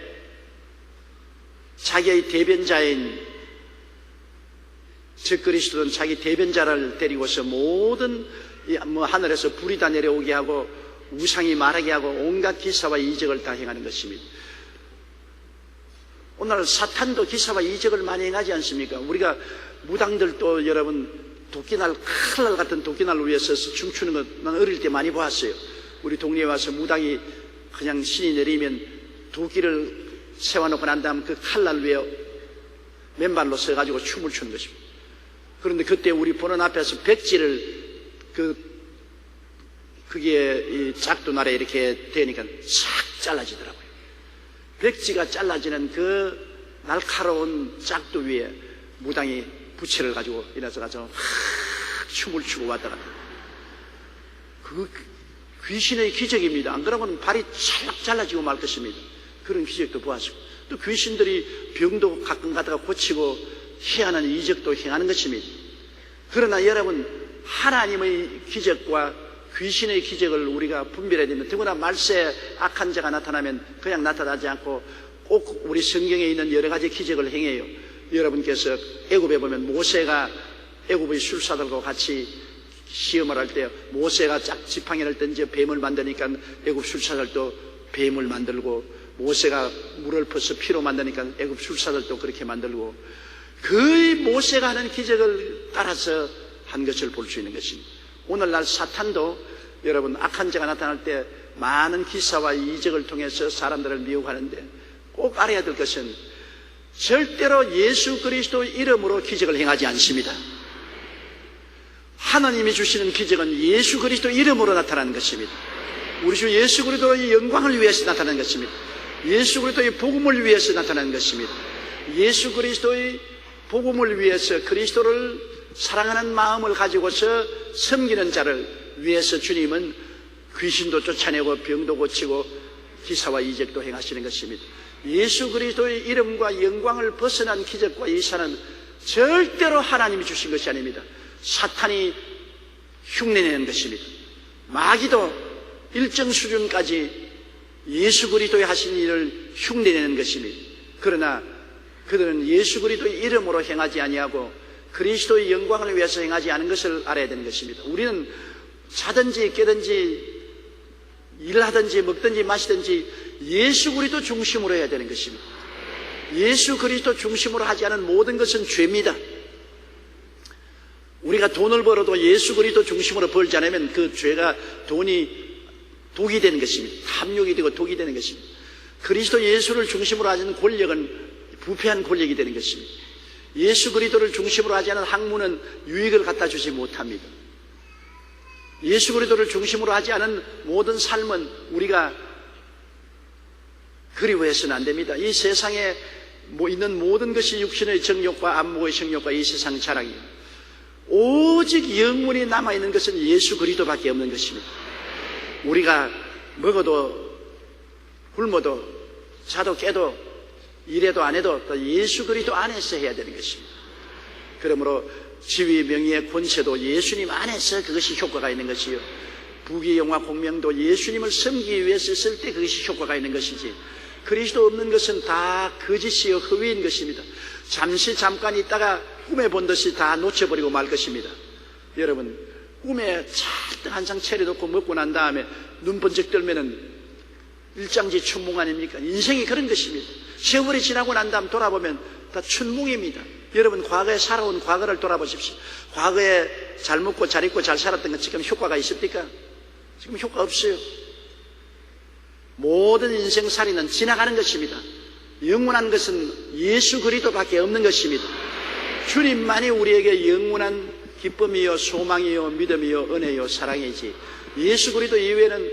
자기의 대변자인 적그리스도는 자기 대변자를 데리고서 모든 하늘에서 불이 다 내려오게 하고 우상이 말하게 하고 온갖 기사와 이적을 다 행하는 것입니다. 오늘 사탄도 기사와 이적을 많이 행하지 않습니까? 우리가 무당들도 여러분 도끼날 칼날 같은 도끼날 위에 서서 춤추는 것 난 어릴 때 많이 보았어요. 우리 동네에 와서 무당이 그냥 신이 내리면 도끼를 세워놓고 난 다음 그 칼날 위에 맨발로 서가지고 춤을 추는 것입니다. 그런데 그때 우리 보는 앞에서 백지를 그게 이 작두날에 이렇게 되니까 싹 잘라지더라고요. 백지가 잘라지는 그 날카로운 짝두 위에 무당이 부채를 가지고 일어서 가서 춤을 추고 왔다 갔다. 그 귀신의 기적입니다. 안 그러면 발이 찰락 잘라지고 말 것입니다. 그런 기적도 보았고 또 귀신들이 병도 가끔 가다가 고치고 희한한 이적도 행하는 것입니다. 그러나 여러분 하나님의 기적과 귀신의 기적을 우리가 분별해야 됩니다. 더구나 말세 악한 자가 나타나면 그냥 나타나지 않고 꼭 우리 성경에 있는 여러 가지 기적을 행해요. 여러분께서 애굽에 보면 모세가 애굽의 술사들과 같이 시험을 할 때 모세가 지팡이를 던져 뱀을 만드니까 애굽 술사들도 뱀을 만들고 모세가 물을 퍼서 피로 만드니까 애굽 술사들도 그렇게 만들고 거의 모세가 하는 기적을 따라서 한 것을 볼 수 있는 것입니다. 오늘날 사탄도 여러분 악한 자가 나타날 때 많은 기사와 이적을 통해서 사람들을 미혹하는데 꼭 알아야 될 것은 절대로 예수 그리스도 이름으로 기적을 행하지 않습니다. 하나님이 주시는 기적은 예수 그리스도 이름으로 나타나는 것입니다. 우리 주 예수 그리스도의 영광을 위해서 나타나는 것입니다. 예수 그리스도의 복음을 위해서 나타나는 것입니다. 예수 그리스도의 복음을 위해서 그리스도를 사랑하는 마음을 가지고서 섬기는 자를 위해서 주님은 귀신도 쫓아내고 병도 고치고 기사와 이적도 행하시는 것입니다. 예수 그리스도의 이름과 영광을 벗어난 기적과 이사는 절대로 하나님이 주신 것이 아닙니다. 사탄이 흉내내는 것입니다. 마귀도 일정 수준까지 예수 그리스도의 하신 일을 흉내내는 것입니다. 그러나 그들은 예수 그리스도의 이름으로 행하지 아니하고 그리스도의 영광을 위해서 행하지 않은 것을 알아야 되는 것입니다. 우리는 자든지 깨든지 일하든지 먹든지 마시든지 예수 그리스도 중심으로 해야 되는 것입니다. 예수 그리스도 중심으로 하지 않은 모든 것은 죄입니다. 우리가 돈을 벌어도 예수 그리스도 중심으로 벌지 않으면 그 죄가 돈이 독이 되는 것입니다. 탐욕이 되고 독이 되는 것입니다. 그리스도 예수를 중심으로 하지 않은 권력은 부패한 권력이 되는 것입니다. 예수 그리스도를 중심으로 하지 않은 학문은 유익을 갖다 주지 못합니다. 예수 그리스도를 중심으로 하지 않은 모든 삶은 우리가 그리워해서는 안 됩니다. 이 세상에 있는 모든 것이 육신의 정욕과 안목의 정욕과 이 세상 자랑이에요. 오직 영원히 남아있는 것은 예수 그리스도밖에 없는 것입니다. 우리가 먹어도 굶어도 자도 깨도 이래도 안 해도 예수 그리스도 안에서 해야 되는 것입니다. 그러므로 지위, 명예, 권세도 예수님 안에서 그것이 효과가 있는 것이요. 부귀, 영화, 공명도 예수님을 섬기기 위해서 쓸 때 그것이 효과가 있는 것이지 그리스도 없는 것은 다 거짓이요 허위인 것입니다. 잠깐 있다가 꿈에 본 듯이 다 놓쳐버리고 말 것입니다. 여러분 꿈에 잔뜩 한상 차려놓고 먹고 난 다음에 눈 번쩍 들면은 일장지 춘몽 아닙니까? 인생이 그런 것입니다. 세월이 지나고 난 다음 돌아보면 다 춘몽입니다. 여러분 과거에 살아온 과거를 돌아보십시오. 과거에 잘 먹고 잘 입고 잘 살았던 건 지금 효과가 있습니까? 지금 효과 없어요. 모든 인생살이는 지나가는 것입니다. 영원한 것은 예수 그리스도밖에 없는 것입니다. 주님만이 우리에게 영원한 기쁨이요 소망이요 믿음이요 은혜요 사랑이지 예수 그리스도 이외에는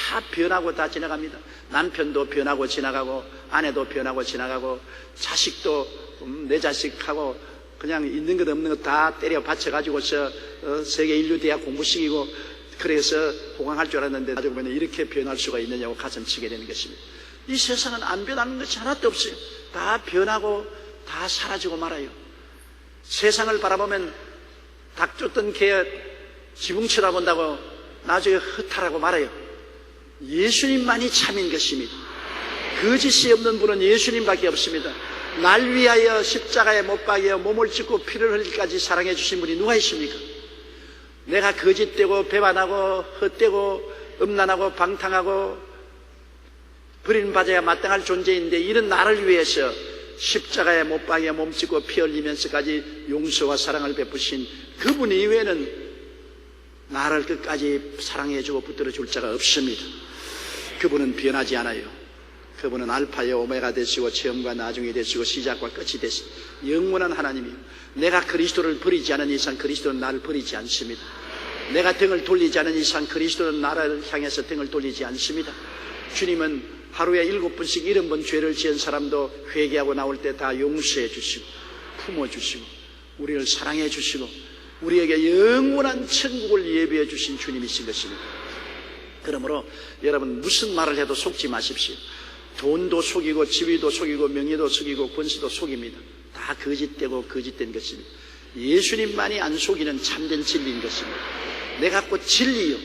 다 변하고 다 지나갑니다. 남편도 변하고 지나가고 아내도 변하고 지나가고 자식도 내 자식하고 그냥 있는 것 없는 것 다 때려 받쳐가지고서 세계 인류 대학 공부시키고 그래서 호강할 줄 알았는데 나중에 보면 이렇게 변할 수가 있느냐고 가슴치게 되는 것입니다. 이 세상은 안 변하는 것이 하나도 없어요. 다 변하고 다 사라지고 말아요. 세상을 바라보면 닭 쫓던 개 지붕 쳐다본다고 나중에 허탈하고 말아요. 예수님만이 참인 것입니다. 거짓이 없는 분은 예수님밖에 없습니다. 날 위하여 십자가에 못 박여 몸을 찢고 피를 흘리기까지 사랑해 주신 분이 누가 있습니까? 내가 거짓되고 배반하고 헛되고 음란하고 방탕하고 버림받아야 마땅할 존재인데 이런 나를 위해서 십자가에 못 박여 몸 찢고 피 흘리면서까지 용서와 사랑을 베푸신 그분 이외에는 나를 끝까지 사랑해주고 붙들어줄 자가 없습니다. 그분은 변하지 않아요. 그분은 알파요 오메가 되시고 처음과 나중이 되시고 시작과 끝이 되시고 영원한 하나님이요. 내가 그리스도를 버리지 않은 이상 그리스도는 나를 버리지 않습니다. 내가 등을 돌리지 않은 이상 그리스도는 나를 향해서 등을 돌리지 않습니다. 주님은 하루에 7번씩 70번 죄를 지은 사람도 회개하고 나올 때 다 용서해 주시고 품어주시고 우리를 사랑해 주시고 우리에게 영원한 천국을 예비해 주신 주님이신 것입니다. 그러므로 여러분 무슨 말을 해도 속지 마십시오. 돈도 속이고 지위도 속이고 명예도 속이고 권세도 속입니다. 다 거짓되고 거짓된 것입니다. 예수님만이 안 속이는 참된 진리인 것입니다. 내가 곧 진리요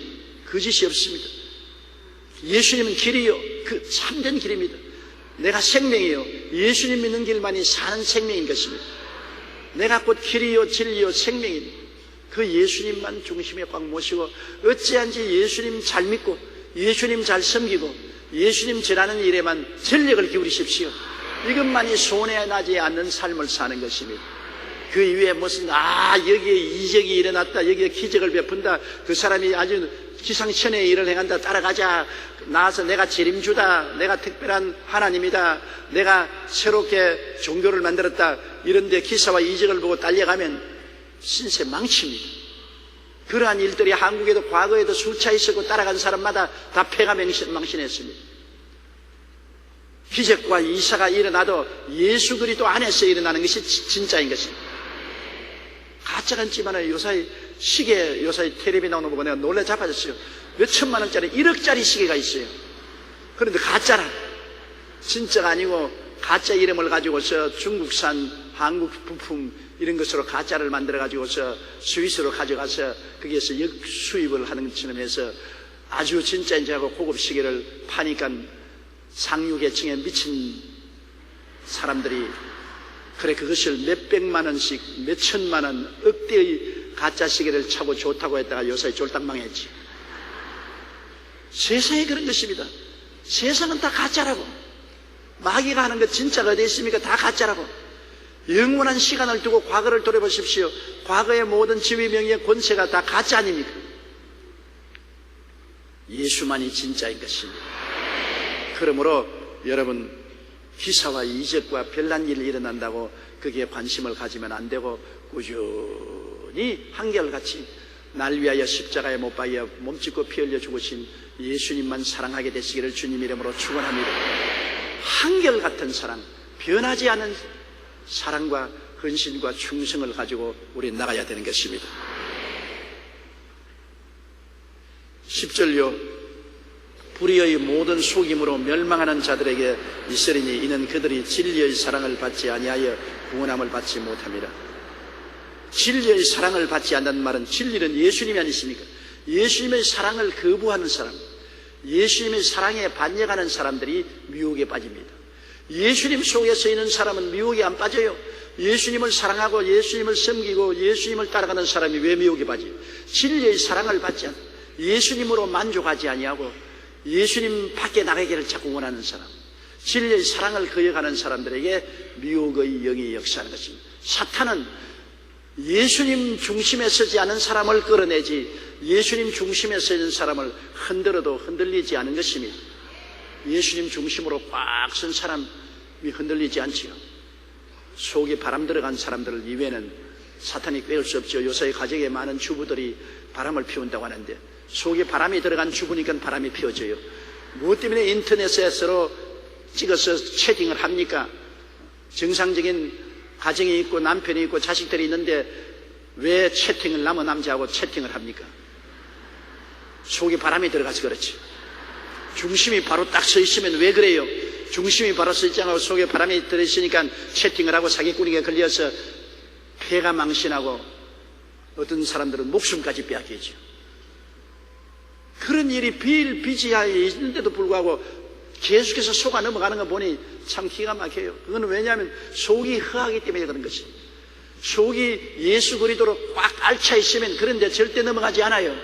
거짓이 없습니다. 예수님은 길이요 그 참된 길입니다. 내가 생명이요 예수님 믿는 길만이 사는 생명인 것입니다. 내가 곧 길이요 진리요 생명입니다. 그 예수님만 중심에 꽉 모시고 어찌한지 예수님 잘 믿고 예수님 잘 섬기고 예수님 전하는 일에만 전력을 기울이십시오. 이것만이 손해 나지 않는 삶을 사는 것입니다. 그 이후에 무슨 여기에 이적이 일어났다, 여기에 기적을 베푼다, 그 사람이 아주 기상천외의 일을 행한다, 따라가자, 나와서 내가 재림주다, 내가 특별한 하나님이다, 내가 새롭게 종교를 만들었다, 이런데 기사와 이적을 보고 달려가면 신세 망칩니다. 그러한 일들이 한국에도 과거에도 수차 있었고 따라간 사람마다 다 폐가 망신했습니다. 기적과 이사가 일어나도 예수 그리스도 안에서 일어나는 것이 진짜인 것입니다. 가짜는 있지만 요사이 시계, 요사이 텔레비 나오는 거 보고 내가 놀래 자빠졌어요. 몇 천만 원짜리 1억짜리 시계가 있어요. 그런데 가짜라. 진짜가 아니고 가짜 이름을 가지고서 중국산 한국 부품 이런 것으로 가짜를 만들어 가지고서 스위스로 가져가서 거기에서 역수입을 하는 것처럼 해서 아주 진짜인 줄 알고 고급 시계를 파니까 상류계층에 미친 사람들이 그래 그것을 몇백만 원씩 몇천만 원 억대의 가짜 시계를 차고 좋다고 했다가 요사이 쫄딱 망했지. 세상에 그런 것입니다. 세상은 다 가짜라고. 마귀가 하는 것 진짜가 어디 있습니까? 다 가짜라고. 영원한 시간을 두고 과거를 돌아보십시오. 과거의 모든 지위 명예 권세가 다 가짜 아닙니까? 예수만이 진짜인 것입니다. 그러므로 여러분 기사와 이적과 별난 일이 일어난다고 거기에 관심을 가지면 안 되고 꾸준히 한결같이 날 위하여 십자가에 못 박여 몸짓고 피 흘려 죽으신 예수님만 사랑하게 되시기를 주님 이름으로 축원합니다. 한결같은 사랑, 변하지 않은 사랑과 헌신과 충성을 가지고 우리 나가야 되는 것입니다. 10절요. 불의의 모든 속임으로 멸망하는 자들에게 있으리니 이는 그들이 진리의 사랑을 받지 아니하여 구원함을 받지 못함이라. 진리의 사랑을 받지 않는 말은 진리는 예수님이 아니십니까? 예수님의 사랑을 거부하는 사람, 예수님의 사랑에 반역하는 사람들이 미혹에 빠집니다. 예수님 속에서 있는 사람은 미혹에 안 빠져요. 예수님을 사랑하고 예수님을 섬기고 예수님을 따라가는 사람이 왜 미혹에 빠져요? 진리의 사랑을 받지 않고 예수님으로 만족하지 아니하고 예수님 밖에 나가기를 자꾸 원하는 사람, 진리의 사랑을 거역하는 사람들에게 미혹의 영이 역사하는 것입니다. 사탄은 예수님 중심에 서지 않은 사람을 끌어내지 예수님 중심에 서 있는 사람을 흔들어도 흔들리지 않은 것입니다. 예수님 중심으로 꽉 선 사람이 흔들리지 않지요. 속에 바람 들어간 사람들 이외에는 사탄이 꿰을 수 없죠. 요새 가정에 많은 주부들이 바람을 피운다고 하는데 속에 바람이 들어간 주부니까 바람이 피워져요. 무엇 때문에 인터넷에 서로 찍어서 채팅을 합니까? 정상적인 가정이 있고 남편이 있고 자식들이 있는데 왜 채팅을 남은 남자하고 채팅을 합니까? 속에 바람이 들어가서 그렇지. 중심이 바로 딱 서 있으면 왜 그래요? 중심이 바로 서 있지 않고 속에 바람이 들어있으니까 채팅을 하고 사기꾼에게 걸려서 폐가 망신하고 어떤 사람들은 목숨까지 빼앗기죠. 그런 일이 비일비재하에 있는데도 불구하고 계속해서 속아 넘어가는 거 보니 참 기가 막혀요. 그건 왜냐하면 속이 허하기 때문에 그런 것입니다. 속이 예수 그리스도로 꽉 앓차 있으면 그런데 절대 넘어가지 않아요.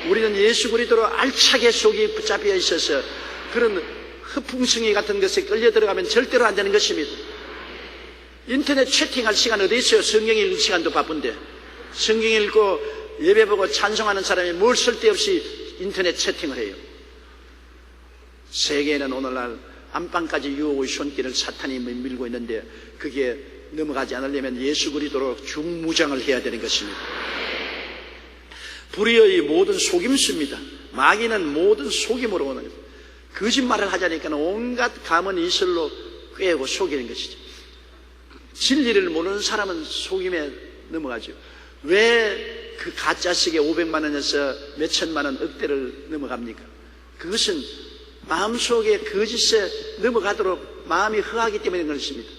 우리는 예수 그리스도로 알차게 속이 붙잡혀 있어서 그런 허풍성이 같은 것에 끌려 들어가면 절대로 안 되는 것입니다. 인터넷 채팅할 시간 어디 있어요? 성경 읽을 시간도 바쁜데 성경 읽고 예배 보고 찬송하는 사람이 뭘 쓸데없이 인터넷 채팅을 해요. 세계에는 오늘날 안방까지 유혹의 손길을 사탄이 밀고 있는데 그게 넘어가지 않으려면 예수 그리스도로 중무장을 해야 되는 것입니다. 불의의 모든 속임수입니다. 마귀는 모든 속임으로 오는 거예요. 거짓말을 하자니까 온갖 감언 이설로 꿰고 속이는 것이죠. 진리를 모르는 사람은 속임에 넘어가죠. 왜 그 가짜식에 500만 원에서 몇천만 원 억대를 넘어갑니까? 그것은 마음속에 거짓에 넘어가도록 마음이 허하기 때문에 그런 것입니다.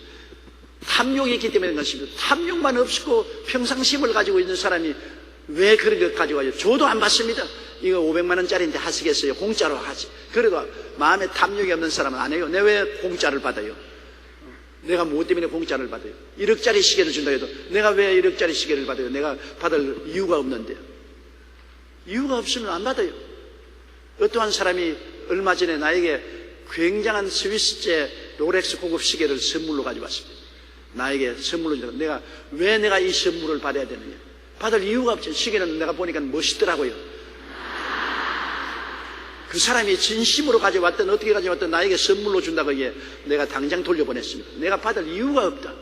탐욕이 있기 때문에 그런 것입니다. 탐욕만 없고 평상심을 가지고 있는 사람이 왜 그런 것 가지고 와요? 줘도 안 받습니다. 이거 500만 원짜리인데 하시겠어요? 공짜로 하지. 그래도 마음에 탐욕이 없는 사람은 안 해요. 내가 왜 공짜를 받아요? 내가 무엇 때문에 공짜를 받아요? 1억짜리 시계를 준다 해도 내가 왜 1억짜리 시계를 받아요? 내가 받을 이유가 없는데요. 이유가 없으면 안 받아요. 어떠한 사람이 얼마 전에 나에게 굉장한 스위스제 롤렉스 고급 시계를 선물로 가져왔습니다. 나에게 선물로 준다. 내가 이 선물을 받아야 되느냐? 받을 이유가 없죠. 시계는 내가 보니까 멋있더라고요. 그 사람이 진심으로 가져왔든 어떻게 가져왔든 나에게 선물로 준다고 하기에 내가 당장 돌려보냈습니다. 내가 받을 이유가 없다.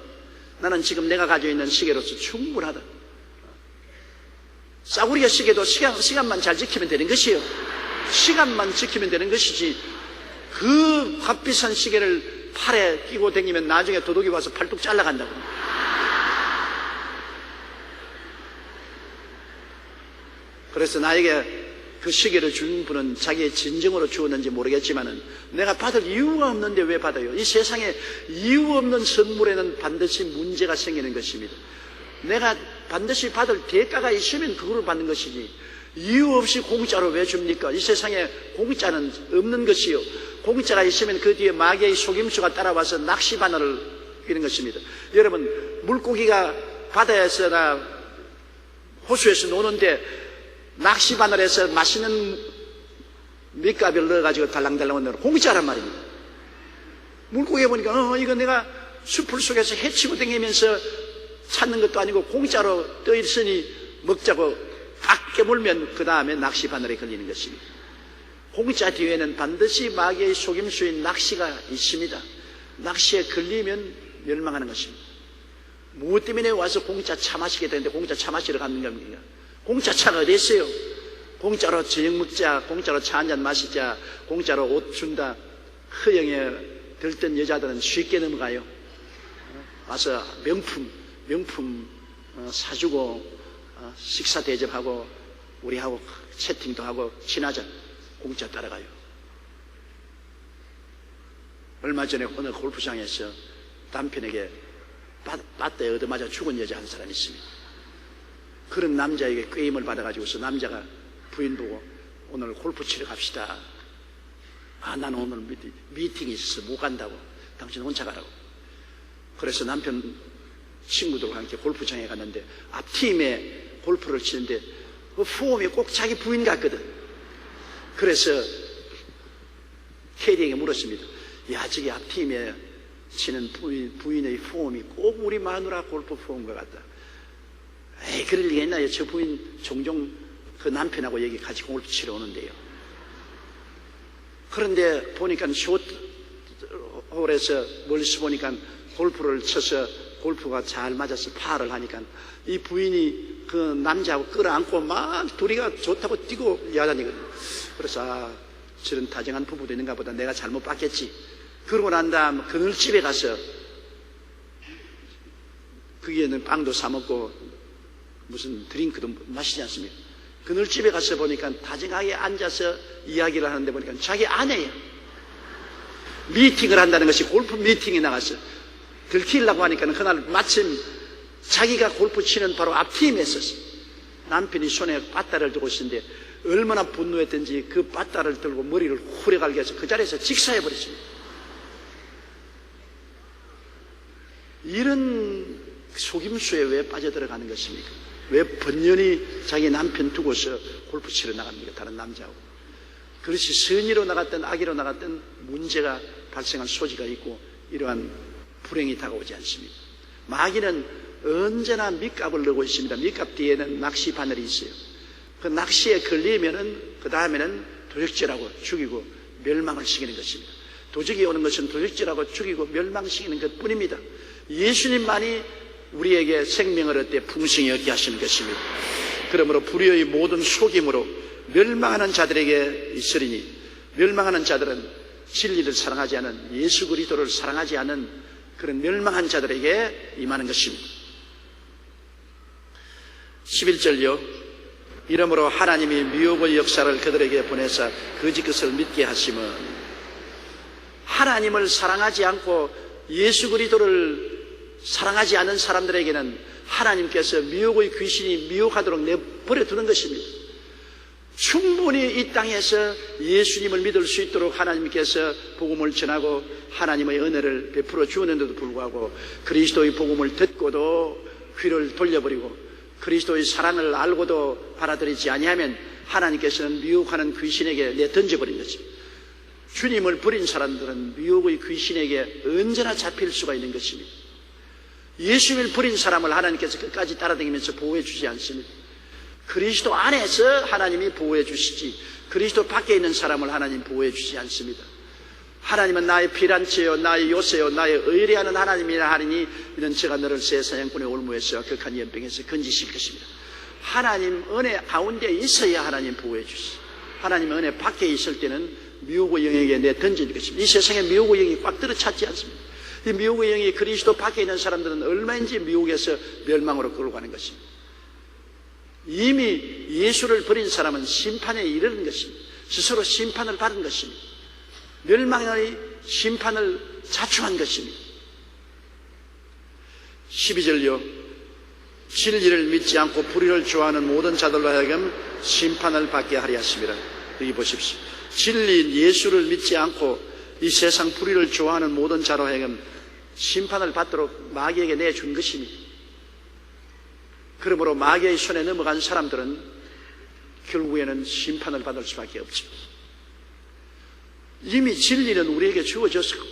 나는 지금 내가 가지고 있는 시계로서 충분하다. 싸구려 시계도 시간만 잘 지키면 되는 것이에요. 시간만 지키면 되는 것이지, 그 값비싼 시계를 팔에 끼고 다니면 나중에 도둑이 와서 팔뚝 잘라간다고. 그래서 나에게 그 시계를 준 분은 자기의 진정으로 주었는지 모르겠지만은 내가 받을 이유가 없는데 왜 받아요? 이 세상에 이유 없는 선물에는 반드시 문제가 생기는 것입니다. 내가 반드시 받을 대가가 있으면 그걸 받는 것이지, 이유 없이 공짜로 왜 줍니까? 이 세상에 공짜는 없는 것이요. 공짜가 있으면 그 뒤에 마귀의 속임수가 따라와서 낚시 바늘을 끼는 것입니다. 여러분, 물고기가 바다에서나 호수에서 노는데 낚시 바늘에서 맛있는 밑값을 넣어가지고 달랑달랑 넣어 공짜란 말입니다. 물고기 보니까 이거 내가 숲을 속에서 헤치고 다니면서 찾는 것도 아니고 공짜로 떠 있으니 먹자고 딱 깨물면 그 다음에 낚시 바늘에 걸리는 것입니다. 공짜 뒤에는 반드시 마귀의 속임수인 낚시가 있습니다. 낚시에 걸리면 멸망하는 것입니다. 무엇 때문에 와서 공짜 차 마시게 되는데 공짜 차 마시러 가는 겁니까? 공짜 차가 어디 있어요? 공짜로 저녁 먹자, 공짜로 차 한잔 마시자, 공짜로 옷 준다. 허영에 들뜬 여자들은 쉽게 넘어가요. 와서 명품 사주고 식사 대접하고 우리하고 채팅도 하고 친하자. 공짜 따라가요. 얼마 전에 어느 골프장에서 남편에게 빠떼 얻어맞아 죽은 여자 한 사람이 있습니다. 그런 남자에게 꾀임을 받아가지고서 남자가 부인 보고 오늘 골프 치러 갑시다. 나는 오늘 미팅이 있어서 못 간다고. 당신 혼자 가라고. 그래서 남편 친구들과 함께 골프장에 갔는데 앞팀에 골프를 치는데 그 포움이 꼭 자기 부인 같거든. 그래서 캐디에게 물었습니다. 야, 저기 앞팀에 치는 부인의 포움이 꼭 우리 마누라 골프 포움과 같다. 에이, 그럴 리가 있나요? 저 부인 종종 그 남편하고 여기 같이 골프 치러 오는데요. 그런데 보니까 숏홀에서 멀리서 보니까 골프를 쳐서 골프가 잘 맞아서 파를 하니까 이 부인이 그 남자하고 끌어안고 막 둘이가 좋다고 뛰고 야단이거든요. 그래서 저런 다정한 부부도 있는가 보다, 내가 잘못 봤겠지. 그러고 난 다음 그늘집에 가서 거기에는 빵도 사 먹고 무슨 드링크도 마시지 않습니까? 그늘집에 가서 보니까 다정하게 앉아서 이야기를 하는데 보니까 자기 아내예요. 미팅을 한다는 것이 골프 미팅에 나가서 들키려고 하니까 그날 마침 자기가 골프 치는 바로 앞팀에 있었어요. 남편이 손에 빠따를 들고 있었는데 얼마나 분노했던지 그 빠따를 들고 머리를 후려갈게 해서 그 자리에서 직사해버렸습니다. 이런 속임수에 왜 빠져들어가는 것입니까? 왜 번연히 자기 남편 두고서 골프 치러 나갑니까? 다른 남자하고. 그렇지 선의로 나갔든 악의로 나갔든 문제가 발생할 소지가 있고 이러한 불행이 다가오지 않습니다. 마귀는 언제나 밑값을 넣고 있습니다. 밑값 뒤에는 낚시 바늘이 있어요. 그 낚시에 걸리면은 그 다음에는 도적질하고 죽이고 멸망을 시키는 것입니다. 도적이 오는 것은 도적질하고 죽이고 멸망시키는 것뿐입니다. 예수님만이 우리에게 생명을 얻되 풍성히 얻게 하시는 것입니다. 그러므로 불의의 모든 속임으로 멸망하는 자들에게 있으리니 멸망하는 자들은 진리를 사랑하지 않은 예수 그리스도를 사랑하지 않은 그런 멸망한 자들에게 임하는 것입니다. 11절요. 이러므로 하나님이 미혹의 역사를 그들에게 보내사 거짓 것을 믿게 하심은, 하나님을 사랑하지 않고 예수 그리스도를 사랑하지 않은 사람들에게는 하나님께서 미혹의 귀신이 미혹하도록 내버려 두는 것입니다. 충분히 이 땅에서 예수님을 믿을 수 있도록 하나님께서 복음을 전하고 하나님의 은혜를 베풀어 주었는데도 불구하고 그리스도의 복음을 듣고도 귀를 돌려버리고 그리스도의 사랑을 알고도 받아들이지 아니하면 하나님께서는 미혹하는 귀신에게 내던져버린 것입니다. 주님을 버린 사람들은 미혹의 귀신에게 언제나 잡힐 수가 있는 것입니다. 예수님을 버린 사람을 하나님께서 끝까지 따라다니면서 보호해 주지 않습니다. 그리스도 안에서 하나님이 보호해 주시지 그리스도 밖에 있는 사람을 하나님 보호해 주지 않습니다. 하나님은 나의 피란치요 나의 요새요 나의 의뢰하는 하나님이라 하리니 이는 제가 너를 새 사냥꾼의 올무에서 극한 연병에서 건지실 것입니다. 하나님 은혜 가운데 있어야 하나님 보호해 주시. 하나님 은혜 밖에 있을 때는 미혹의 영에게 내 던질 것입니다. 이 세상에 미혹의 영이 꽉 들어찼지 않습니다. 이 미혹의 영이 그리스도 밖에 있는 사람들은 얼마인지 미혹에서 멸망으로 끌고 가는 것입니다. 이미 예수를 버린 사람은 심판에 이르는 것입니다. 스스로 심판을 받은 것입니다. 멸망의 심판을 자초한 것입니다. 12절요. 진리를 믿지 않고 불의를 좋아하는 모든 자들로 하여금 심판을 받게 하리 하십니다. 여기 보십시오. 진리인 예수를 믿지 않고 이 세상 불의를 좋아하는 모든 자로 하여금 심판을 받도록 마귀에게 내준 것입니다. 그러므로 마귀의 손에 넘어간 사람들은 결국에는 심판을 받을 수밖에 없죠. 이미 진리는 우리에게 주어졌고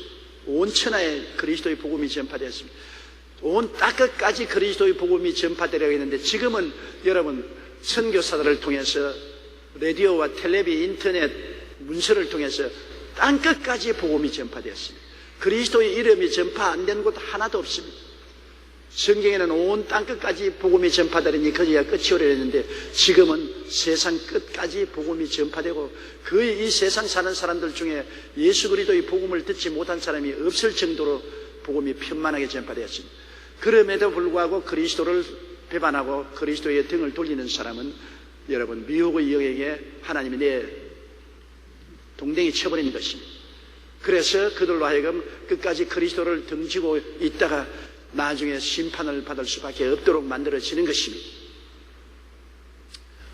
온 천하에 그리스도의 복음이 전파되었습니다. 온 땅끝까지 그리스도의 복음이 전파되려고 했는데 지금은 여러분 선교사들을 통해서 라디오와 텔레비, 인터넷, 문서를 통해서 땅끝까지 복음이 전파되었습니다. 그리스도의 이름이 전파 안 된 곳 하나도 없습니다. 성경에는 온 땅끝까지 복음이 전파되니 거기가 끝이 오려 했는데 지금은 세상 끝까지 복음이 전파되고 거의 이 세상 사는 사람들 중에 예수 그리스도의 복음을 듣지 못한 사람이 없을 정도로 복음이 편만하게 전파되었습니다. 그럼에도 불구하고 그리스도를 배반하고 그리스도의 등을 돌리는 사람은 여러분 미혹의 영에게 하나님이 내 동댕이 쳐버리는 것입니다. 그래서 그들로 하여금 끝까지 그리스도를 등지고 있다가 나중에 심판을 받을 수밖에 없도록 만들어지는 것입니다.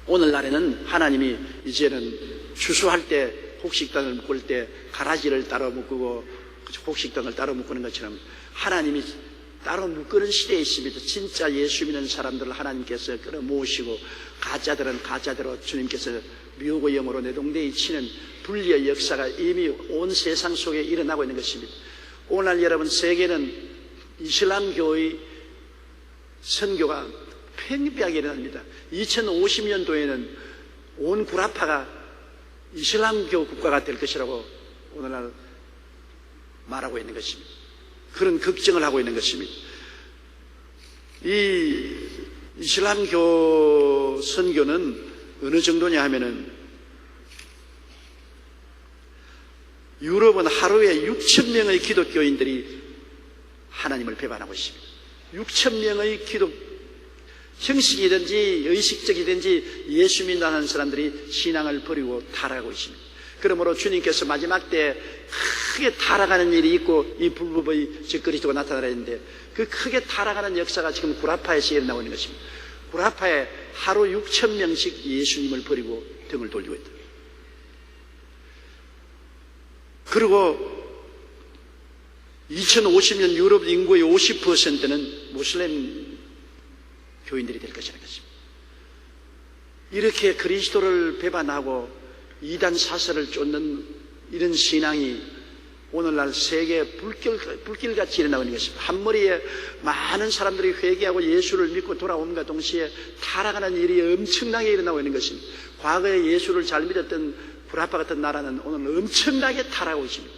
오늘날에는 하나님이 이제는 추수할 때 곡식단을 묶을 때 가라지를 따로 묶고 곡식단을 따로 묶는 것처럼 하나님이 따로 묶는 시대에 있습니다. 진짜 예수 믿는 사람들을 하나님께서 끌어모으시고 가짜들은 가짜대로 주님께서 미혹의 영으로 내동댕이 치는 분리의 역사가 이미 온 세상 속에 일어나고 있는 것입니다. 오늘 여러분 세계는 이슬람교의 선교가 팽배하게 일어납니다. 2050년도에는 온 구라파가 이슬람교 국가가 될 것이라고 오늘날 말하고 있는 것입니다. 그런 걱정을 하고 있는 것입니다. 이 이슬람교 선교는 어느 정도냐 하면은 유럽은 하루에 6,000명의 기독교인들이 하나님을 배반하고 있습니다. 6,000명의 형식이든지 의식적이든지 예수 믿는 사람들이 신앙을 버리고 타락하고 있습니다. 그러므로 주님께서 마지막 때 크게 타락하는 일이 있고 이 불법의 그리스도가 나타나야 했는데 그 크게 타락하는 역사가 지금 구라파에서 일어나고 있는 것입니다. 구라파에 하루 6,000명씩 예수님을 버리고 등을 돌리고 있다. 그리고 2050년 유럽 인구의 50%는 무슬림 교인들이 될 것이라는 것입니다. 이렇게 그리스도를 배반하고 이단 사설을 쫓는 이런 신앙이 오늘날 세계에 불길같이 일어나고 있는 것입니다. 한 머리에 많은 사람들이 회개하고 예수를 믿고 돌아옴과 동시에 타락하는 일이 엄청나게 일어나고 있는 것입니다. 과거에 예수를 잘 믿었던 구라파 같은 나라는 오늘 엄청나게 타락하고 있습니다.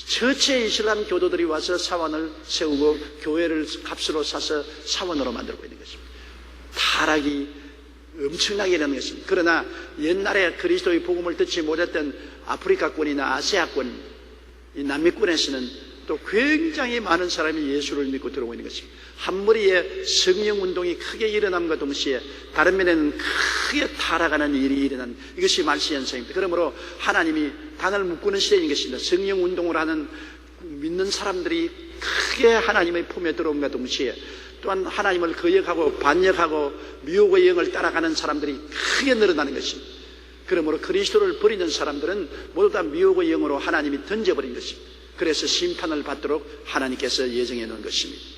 전체 이슬람 교도들이 와서 사원을 세우고 교회를 값으로 사서 사원으로 만들고 있는 것입니다. 타락이 엄청나게 일어나는 것입니다. 그러나 옛날에 그리스도의 복음을 듣지 못했던 아프리카권이나 아시아권, 이 남미권에서는 또 굉장히 많은 사람이 예수를 믿고 들어오고 있는 것입니다. 한 머리에 성령운동이 크게 일어남과 동시에 다른 면에는 크게 타락하는 일이 일어난 이것이 말시현상입니다. 그러므로 하나님이 단을 묶는 시대인 것입니다. 성령운동을 하는 믿는 사람들이 크게 하나님의 품에 들어옴과 동시에 또한 하나님을 거역하고 반역하고 미혹의 영을 따라가는 사람들이 크게 늘어나는 것입니다. 그러므로 그리스도를 버리는 사람들은 모두 다 미혹의 영으로 하나님이 던져버린 것입니다. 그래서 심판을 받도록 하나님께서 예정해 놓은 것입니다.